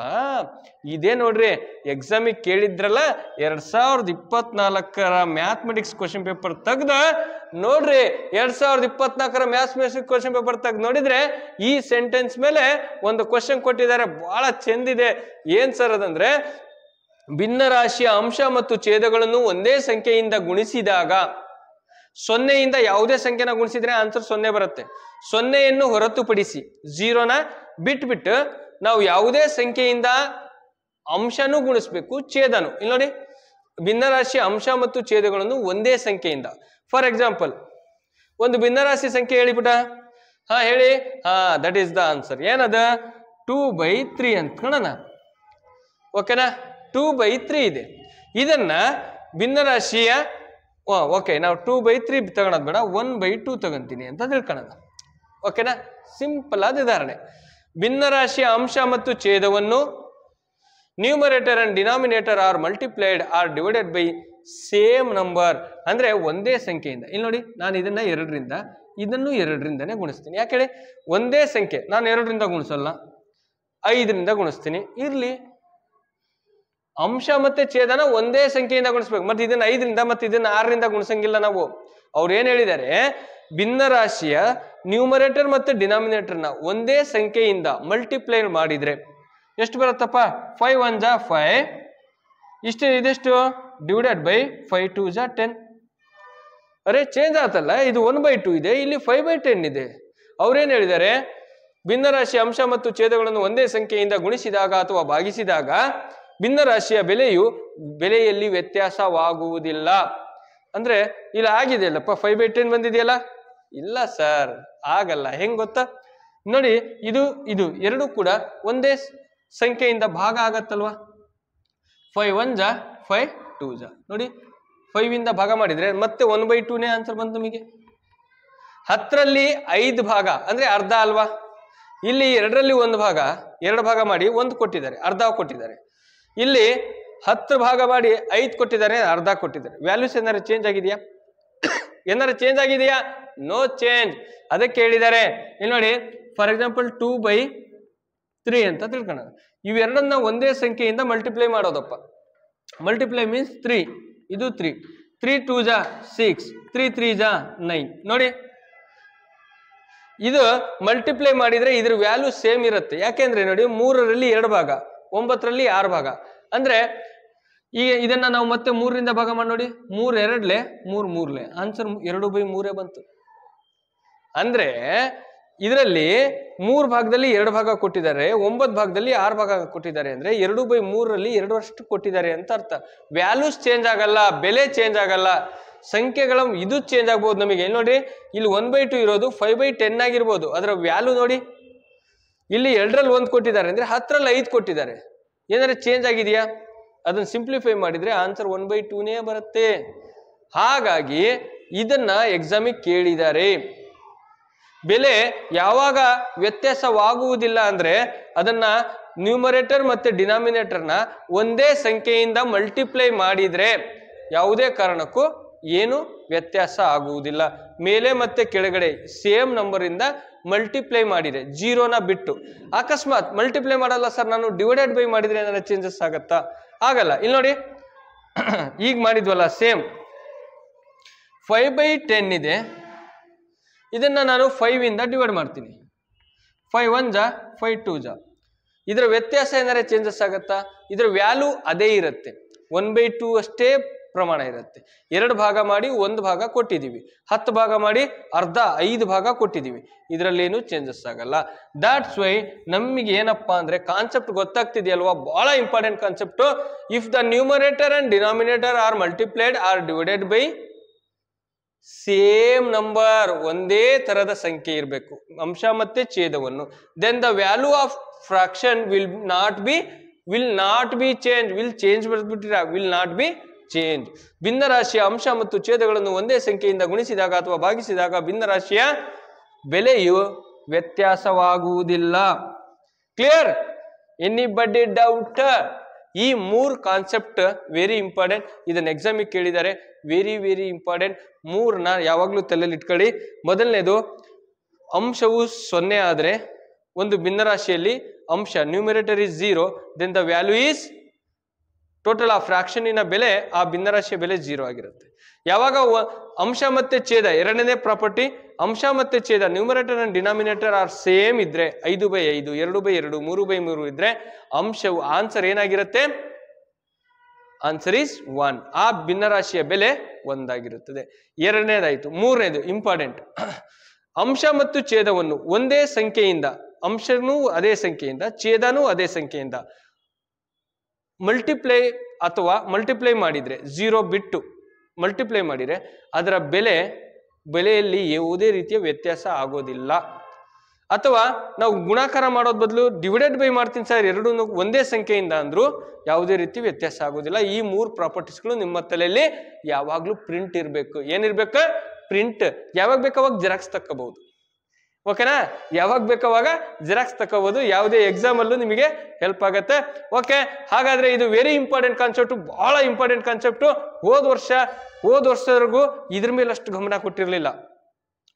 ಇದೇ ನೋಡ್ರಿ ಎಕ್ಸಾಮಿಗೆ ಕೇಳಿದ್ರಲ್ಲ 2024 ಮ್ಯಾಥಮೆಟಿಕ್ಸ್ ಕ್ವಶನ್ ಪೇಪರ್ ತೆಗ್ದ ನೋಡ್ರಿ. 2024 ಮ್ಯಾಥಮೆಟಿಕ್ಸ್ ಕ್ವಶನ್ ಪೇಪರ್ ತೆಗ್ದು ನೋಡಿದ್ರೆ ಈ sentence ಮೇಲೆ ಒಂದು ಕ್ವಶನ್ ಕೊಟ್ಟಿದ್ದಾರೆ, ಬಹಳ ಚೆಂದಿದೆ. ಏನ್ ಸರ್ ಅದಂದ್ರೆ, ಭಿನ್ನರಾಶಿಯ ಅಂಶ ಮತ್ತು ಛೇದಗಳನ್ನು ಒಂದೇ ಸಂಖ್ಯೆಯಿಂದ ಗುಣಿಸಿದಾಗ, 0ಯಿಂದ ಯಾವುದೇ ಸಂಖ್ಯೆನ ಗುಣಿಸಿದ್ರೆ ಆನ್ಸರ್ 0 ಬರುತ್ತೆ. 0ಯನ್ನು ಹೊರತುಪಡಿಸಿ, 0ನ ಬಿಟ್ಬಿಟ್ಟು ನಾವು ಯಾವುದೇ ಸಂಖ್ಯೆಯಿಂದ ಅಂಶನೂ ಗುಣಿಸ್ಬೇಕು, ಛೇದನು. ಇಲ್ಲಿ ನೋಡಿ, ಭಿನ್ನರಾಶಿಯ ಅಂಶ ಮತ್ತು ಛೇದಗಳನ್ನು ಒಂದೇ ಸಂಖ್ಯೆಯಿಂದ. ಫಾರ್ ಎಕ್ಸಾಂಪಲ್, ಒಂದು ಭಿನ್ನರಾಶಿ ಸಂಖ್ಯೆ ಹೇಳಿಬಿಟ್ಟ, ಹೇಳಿ, ದಟ್ ಈಸ್ ದ ಆನ್ಸರ್. ಏನದ? 2/3 ಅಂತ ಕಾಣೋಣ. ಓಕೆನಾ? 2/3 ಇದೆ. ಇದನ್ನ ಭಿನ್ನರಾಶಿಯ ಓಕೆ, ನಾವು 2/3 ತಗೊಳೋದು ಬೇಡ, 1/2 ತಗೊಂತೀನಿ ಅಂತ ತಿಳ್ಕೊಳ್ಳೋಣ. ಓಕೆನಾ? ಸಿಂಪಲ್ ಆದ ಉದಾಹರಣೆ. ಭಿನ್ನರಾಶಿಯ ಅಂಶ ಮತ್ತು ಛೇದವನ್ನು numerator and denominator are multiplied or divided by same number, ಅಂದ್ರೆ ಒಂದೇ ಸಂಖ್ಯೆಯಿಂದ. ಇಲ್ಲಿ ನೋಡಿ, ನಾನು ಇದನ್ನ 2ರಿಂದ, ಇದನ್ನು 2ರಿಂದನೇ ಗುಣಿಸ್ತೀನಿ. ಯಾಕೆ ಹೇಳಿ? ಒಂದೇ ಸಂಖ್ಯೆ, ನಾನು 2ರಿಂದ ಗುಣಿಸಲ್ಲ, 5ರಿಂದ ಗುಣಿಸ್ತೀನಿ. ಇರ್ಲಿ, ಅಂಶ ಮತ್ತೆ ಛೇದನ ಒಂದೇ ಸಂಖ್ಯೆಯಿಂದ ಗುಣಿಸ್ಬೇಕು. ಮತ್ತೆ ಇದನ್ನ 5ರಿಂದ ಮತ್ತೆ ಇದನ್ನ 6ರಿಂದ ಗುಣಿಸಂಗಿಲ್ಲ ನಾವು. ಅವ್ರು ಏನ್ ಹೇಳಿದ್ದಾರೆ? ಭಿನ್ನರಾಶಿಯ ನ್ಯೂಮರೇಟರ್ ಮತ್ತೆ ಡಿನಾಮಿನೇಟರ್ನ ಒಂದೇ ಸಂಖ್ಯೆಯಿಂದ ಮಲ್ಟಿಪ್ಲೈ ಮಾಡಿದ್ರೆ ಎಷ್ಟು ಬರುತ್ತಪ್ಪ? 5 1 ಜಾ 5, ಇದೆಷ್ಟು? ಡಿವೈಡೆಡ್ ಬೈ 5 2 ಜಾ 10. ಅರೆ ಚೇಂಜ್ ಆತಲ್ಲ, ಇದು 1/2 ಇದೆ, ಇಲ್ಲಿ 5/10 ಇದೆ. ಅವ್ರೇನ್ ಹೇಳಿದ್ದಾರೆ? ಭಿನ್ನರಾಶಿಯ ಅಂಶ ಮತ್ತು ಛೇದಗಳನ್ನು ಒಂದೇ ಸಂಖ್ಯೆಯಿಂದ ಗುಣಿಸಿದಾಗ ಅಥವಾ ಭಾಗಿಸಿದಾಗ ಭಿನ್ನರಾಶಿಯ ಬೆಲೆಯಲ್ಲಿ ವ್ಯತ್ಯಾಸವಾಗುವುದಿಲ್ಲ. ಅಂದ್ರೆ ಇಲ್ಲಿ ಆಗಿದೆಯಲ್ಲಪ್ಪ, 5/10 ಬಂದಿದೆಯಲ್ಲ. ಇಲ್ಲ ಸರ್, ಆಗಲ್ಲ. ಹೆಂಗ್ ಗೊತ್ತಾ? ನೋಡಿ, ಇದು ಎರಡು ಕೂಡ ಒಂದೇ ಸಂಖ್ಯೆಯಿಂದ ಭಾಗ ಆಗತ್ತಲ್ವಾ. 5 1 ಜಾ 5 2 ಜಾ. ನೋಡಿ, 5 ಇಂದ ಭಾಗ ಮಾಡಿದ್ರೆ ಮತ್ತೆ 1/2ನೇ ಆನ್ಸರ್ ಬಂತು ನಮಗೆ. 10ರಲ್ಲಿ 5 ಭಾಗ ಅಂದ್ರೆ ಅರ್ಧ ಅಲ್ವಾ. ಇಲ್ಲಿ 2ರಲ್ಲಿ 1 ಭಾಗ, 2 ಭಾಗ ಮಾಡಿ 1 ಕೊಟ್ಟಿದ್ದಾರೆ, ಅರ್ಧ ಕೊಟ್ಟಿದ್ದಾರೆ. ಇಲ್ಲಿ 10 ಭಾಗ ಮಾಡಿ 5 ಕೊಟ್ಟಿದ್ದಾರೆ, ಅರ್ಧ ಕೊಟ್ಟಿದ್ದಾರೆ. ವ್ಯಾಲ್ಯೂಸ್ ಏನಾದ್ರು ಚೇಂಜ್ ಆಗಿದೆಯಾ? ಚೇಂಜ್ ಆಗಿದೆಯಾ? No change. ಅದಕ್ಕೆ ಹೇಳಿದ್ದಾರೆ. ಇಲ್ಲಿ ನೋಡಿ, ಫಾರ್ ಎಕ್ಸಾಂಪಲ್ 2/3 ಅಂತ ತಿಳ್ಕೊಳ್ಳೋಣ. ಇವೆರಡನ್ನ ಒಂದೇ ಸಂಖ್ಯೆಯಿಂದ ಮಲ್ಟಿಪ್ಲೈ ಮಾಡೋದಪ್ಪ. ಮಲ್ಟಿಪ್ಲೈ ಮೀನ್ಸ್ 3, ಇದು 3, 3 2 ಜಾ 6, 3 3 ಜಾ 9. ನೋಡಿ, ಇದು ಮಲ್ಟಿಪ್ಲೈ ಮಾಡಿದ್ರೆ ಇದ್ರ ವ್ಯಾಲ್ಯೂ ಸೇಮ್ ಇರುತ್ತೆ. ಯಾಕೆಂದ್ರೆ ನೋಡಿ, 3ರಲ್ಲಿ 2 ಭಾಗ, 9ರಲ್ಲಿ 6 ಭಾಗ. ಅಂದ್ರೆ ಈಗ ಇದನ್ನ ನಾವು ಮತ್ತೆ 3ರಿಂದ ಭಾಗ ಮಾಡಿ ನೋಡಿ, 3 2ಲೆ 3 3ಲೆ, ಆನ್ಸರ್ 2/3 ಬಂತು. ಅಂದ್ರೆ ಇದರಲ್ಲಿ 3 ಭಾಗದಲ್ಲಿ 2 ಭಾಗ ಕೊಟ್ಟಿದ್ದಾರೆ, 9 ಭಾಗದಲ್ಲಿ 6 ಭಾಗ ಕೊಟ್ಟಿದ್ದಾರೆ. ಅಂದ್ರೆ 2/3ರಲ್ಲಿ 2 ಕೊಟ್ಟಿದ್ದಾರೆ ಅಂತ ಅರ್ಥ. ವ್ಯಾಲ್ಯೂಸ್ ಚೇಂಜ್ ಆಗಲ್ಲ, ಬೆಲೆ ಚೇಂಜ್ ಆಗಲ್ಲ, ಸಂಖ್ಯೆಗಳ ಇದು ಚೇಂಜ್ ಆಗ್ಬೋದು ನಮಗೆ. ನೋಡಿ, ಇಲ್ಲಿ 1/2 ಇರೋದು 5/10 ಆಗಿರ್ಬೋದು. ಅದರ ವ್ಯಾಲ್ಯೂ ನೋಡಿ, ಇಲ್ಲಿ 2ರಲ್ಲಿ 1 ಕೊಟ್ಟಿದ್ದಾರೆ ಅಂದ್ರೆ 10ರಲ್ಲಿ 5 ಕೊಟ್ಟಿದ್ದಾರೆ. ಏನಾದ್ರೆ ಚೇಂಜ್ ಆಗಿದೆಯಾ? ಅದನ್ನ ಸಿಂಪ್ಲಿಫೈ ಮಾಡಿದ್ರೆ ಆನ್ಸರ್ 1/2ನೇ ಬರುತ್ತೆ. ಹಾಗಾಗಿ ಇದನ್ನ ಎಕ್ಸಾಮಿಗೆ ಕೇಳಿದ್ದಾರೆ. ಬೆಲೆ ಯಾವಾಗ ವ್ಯತ್ಯಾಸವಾಗುವುದಿಲ್ಲ ಅಂದ್ರೆ ಅದನ್ನ ನ್ಯೂಮರೇಟರ್ ಮತ್ತೆ ಡಿನಾಮಿನೇಟರ್ನ ಒಂದೇ ಸಂಖ್ಯೆಯಿಂದ ಮಲ್ಟಿಪ್ಲೈ ಮಾಡಿದ್ರೆ ಯಾವುದೇ ಕಾರಣಕ್ಕೂ ಏನು ವ್ಯತ್ಯಾಸ ಆಗುವುದಿಲ್ಲ. ಮೇಲೆ ಮತ್ತೆ ಕೆಳಗಡೆ ಸೇಮ್ ನಂಬರ್ ಇಂದ ಮಲ್ಟಿಪ್ಲೈ ಮಾಡಿದ್ರೆ ಜೀರೋನ ಬಿಟ್ಟು, ಅಕಸ್ಮಾತ್ ಮಲ್ಟಿಪ್ಲೈ ಮಾಡಲ್ಲ ಸರ್ ನಾನು ಡಿವೈಡೆಡ್ ಬೈ ಮಾಡಿದ್ರೆ ಏನಾರ ಚೇಂಜಸ್ ಆಗತ್ತಾ? ಆಗಲ್ಲ. ಇಲ್ಲಿ ನೋಡಿ ಈಗ ಮಾಡಿದ್ವಲ್ಲ ಸೇಮ್ 5/10 ಇದೆ, ಇದನ್ನ ನಾನು 5 ಇಂದ ಡಿವೈಡ್ ಮಾಡ್ತೀನಿ. 5 1 ಜಾ 5 2 ಜಾ. ಇದರ ವ್ಯತ್ಯಾಸ ಏನಾರ ಚೇಂಜಸ್ ಆಗತ್ತಾ? ಇದರ ವ್ಯಾಲ್ಯೂ ಅದೇ ಇರುತ್ತೆ, 1/2 ಅಷ್ಟೇ ಪ್ರಮಾಣ ಇರುತ್ತೆ. 2 ಭಾಗ ಮಾಡಿ 1 ಭಾಗ ಕೊಟ್ಟಿದ್ದೀವಿ, 10 ಭಾಗ ಮಾಡಿ ಅರ್ಧ 5 ಭಾಗ ಕೊಟ್ಟಿದ್ದೀವಿ, ಇದರಲ್ಲಿ ಏನು ಚೇಂಜಸ್ ಆಗಲ್ಲ. ದಾಟ್ಸ್ ವೈ ನಮಗೆ ಏನಪ್ಪಾ ಅಂದ್ರೆ ಕಾನ್ಸೆಪ್ಟ್ ಗೊತ್ತಾಗ್ತಿದೆಯಲ್ವಾ, ಬಹಳ important concept. If the numerator and denominator are multiplied or divided by same number, ಒಂದೇ ತರದ ಸಂಖ್ಯೆ ಇರಬೇಕು ಅಂಶ ಮತ್ತೆ ಛೇದವನ್ನು, then the value of fraction will not be change. Will change ಬರ್ಬಿಟ್ಟಿರ, ವಿಲ್ ನಾಟ್ ಬಿ ಚೇಂಜ್. ಭಿನ್ನರಾಶಿಯ ಅಂಶ ಮತ್ತು ಛೇದಗಳನ್ನು ಒಂದೇ ಸಂಖ್ಯೆಯಿಂದ ಗುಣಿಸಿದಾಗ ಅಥವಾ ಭಾಗಿಸಿದಾಗ ಭಿನ್ನರಾಶಿಯ ಬೆಲೆಯು ವ್ಯತ್ಯಾಸವಾಗುವುದಿಲ್ಲ. ಕ್ಲಿಯರ್? Anybody doubt? ಈ 3 ಕಾನ್ಸೆಪ್ಟ್ ವೆರಿ ಇಂಪಾರ್ಟೆಂಟ್. ಇದನ್ನ ಎಕ್ಸಾಮಿಗೆ ಕೇಳಿದ್ದಾರೆ, ವೆರಿ ವೆರಿ ಇಂಪಾರ್ಟೆಂಟ್. 3ನ ಯಾವಾಗ್ಲೂ ತಲೆಯಲ್ಲಿ ಇಟ್ಕೊಳ್ಳಿ. ಮೊದಲನೇದು, ಅಂಶವು 0 ಆದ್ರೆ ಒಂದು ಭಿನ್ನರಾಶಿಯಲ್ಲಿ ಅಂಶ numerator is 0, then the value is total ಆ ಫ್ರಾಕ್ಷನಿನ ಬೆಲೆ, ಆ ಭಿನ್ನರಾಶಿಯ ಬೆಲೆ 0 ಆಗಿರುತ್ತೆ. ಯಾವಾಗ ಅಂಶ ಮತ್ತೆ ಛೇದ, ಎರಡನೇ ಪ್ರಾಪರ್ಟಿ, ಅಂಶ ಮತ್ತೆ ಛೇದ numerator and denominator are same ಇದ್ರೆ 5/5 2/2 3/3 ಇದ್ರೆ ಅಂಶವು ಆನ್ಸರ್ ಏನಾಗಿರುತ್ತೆ? Answer is 1. ಆ ಭಿನ್ನರಾಶಿಯ ಬೆಲೆ 1 ಆಗಿರುತ್ತದೆ. ಎರಡನೇದಾಯ್ತು. ಮೂರನೇದು ಇಂಪಾರ್ಟೆಂಟ್, ಅಂಶ ಮತ್ತು ಛೇದವನ್ನು ಒಂದೇ ಸಂಖ್ಯೆಯಿಂದ, ಅಂಶನೂ ಅದೇ ಸಂಖ್ಯೆಯಿಂದ ಛೇದನೂ ಅದೇ ಸಂಖ್ಯೆಯಿಂದ ಮಲ್ಟಿಪ್ಲೈ ಮಾಡಿದ್ರೆ 0 ಬಿಟ್ಟು ಮಲ್ಟಿಪ್ಲೈ ಮಾಡಿದ್ರೆ ಅದರ ಬೆಲೆಯಲ್ಲಿ ಯಾವುದೇ ರೀತಿಯ ವ್ಯತ್ಯಾಸ ಆಗೋದಿಲ್ಲ. ಅಥವಾ ನಾವು ಗುಣಾಕಾರ ಮಾಡೋದ್ ಬದಲು ಡಿವೈಡೆಡ್ ಬೈ ಮಾಡ್ತೀನಿ ಸರ್ ಎರಡೂ ಒಂದೇ ಸಂಖ್ಯೆಯಿಂದ ಅಂದ್ರೂ ಯಾವುದೇ ರೀತಿ ವ್ಯತ್ಯಾಸ ಆಗೋದಿಲ್ಲ. ಈ 3 ಪ್ರಾಪರ್ಟೀಸ್ಗಳು ನಿಮ್ಮ ತಲೆಯಲ್ಲಿ ಯಾವಾಗ್ಲೂ ಪ್ರಿಂಟ್ ಇರಬೇಕು. ಏನಿರ್ಬೇಕು? ಪ್ರಿಂಟ್. ಯಾವಾಗ ಬೇಕಾವಾಗ ಜೆರಾಕ್ಸ್ ತಕ್ಕೋಬಹುದು. ಓಕೆನಾ? ಯಾವಾಗ ಬೇಕಾವಾಗ ಜೆರಾಕ್ಸ್ ತಕೋಬಹುದು. ಯಾವುದೇ ಎಕ್ಸಾಮ್ ಅಲ್ಲೂ ನಿಮಗೆ ಹೆಲ್ಪ್ ಆಗತ್ತೆ. ಓಕೆ, ಹಾಗಾದ್ರೆ ಇದು ವೆರಿ ಇಂಪಾರ್ಟೆಂಟ್ ಕಾನ್ಸೆಪ್ಟ್, ಬಹಳ ಇಂಪಾರ್ಟೆಂಟ್ ಕಾನ್ಸೆಪ್ಟ್. ಹೋದ ವರ್ಷದವರೆಗೂ ಇದ್ರ ಮೇಲೆ ಅಷ್ಟು ಗಮನ ಕೊಟ್ಟಿರ್ಲಿಲ್ಲ.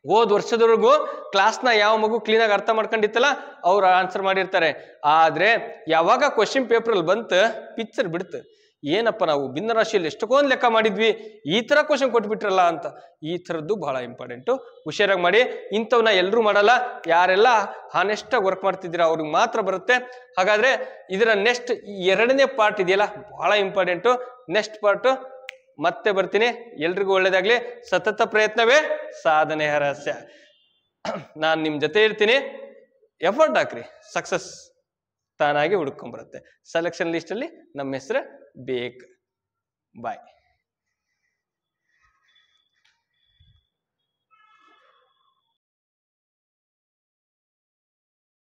ಹೋದ ವರ್ಷದವರೆಗೂ ಕ್ಲಾಸ್ನ ಯಾವ ಮಗು ಕ್ಲೀನಾಗಿ ಅರ್ಥ ಮಾಡ್ಕೊಂಡಿತ್ತಲ್ಲ ಅವ್ರು ಆನ್ಸರ್ ಮಾಡಿರ್ತಾರೆ. ಆದ್ರೆ ಯಾವಾಗ ಕ್ವಶನ್ ಪೇಪರ್ ಅಲ್ಲಿ ಬಂತ ಪಿಕ್ಚರ್ ಬಿಡ್ತು, ಏನಪ್ಪ ನಾವು ಭಿನ್ನರಾಶಿಯಲ್ಲಿ ಎಷ್ಟೊಂದು ಲೆಕ್ಕ ಮಾಡಿದ್ವಿ, ಈ ತರ ಕ್ವಶನ್ ಕೊಟ್ಬಿಟ್ರಲ್ಲ ಅಂತ. ಈ ಥರದ್ದು ಬಹಳ ಇಂಪಾರ್ಟೆಂಟು. ಹುಷಾರಾಗಿ ಮಾಡಿ. ಇಂಥವನ್ನ ಎಲ್ಲರೂ ಮಾಡಲ್ಲ. ಯಾರೆಲ್ಲ ಹಾನೆಸ್ಟ್ ಆಗಿ ವರ್ಕ್ ಮಾಡ್ತಿದ್ದೀರಾ ಅವ್ರಿಗೆ ಮಾತ್ರ ಬರುತ್ತೆ. ಹಾಗಾದ್ರೆ ಇದರ ನೆಕ್ಸ್ಟ್ 2ನೇ ಪಾರ್ಟ್ ಇದೆಯಲ್ಲ, ಬಹಳ ಇಂಪಾರ್ಟೆಂಟು. ನೆಕ್ಸ್ಟ್ ಪಾರ್ಟ್ ಮತ್ತೆ ಬರ್ತೀನಿ. ಎಲ್ರಿಗೂ ಒಳ್ಳೇದಾಗ್ಲಿ. ಸತತ ಪ್ರಯತ್ನವೇ ಸಾಧನೆಯ ರಹಸ್ಯ. ನಾನು ನಿಮ್ ಜೊತೆ ಇರ್ತೀನಿ. ಎಫರ್ಟ್ ಹಾಕ್ರಿ, ಸಕ್ಸಸ್ ತಾನಾಗಿ ಹುಡ್ಕೊಂಡ್ಬರುತ್ತೆ. ಸೆಲೆಕ್ಷನ್ ಲಿಸ್ಟ್ ಅಲ್ಲಿ ನಮ್ಮ ಹೆಸರು ಬೇಕು. ಬಾಯ್.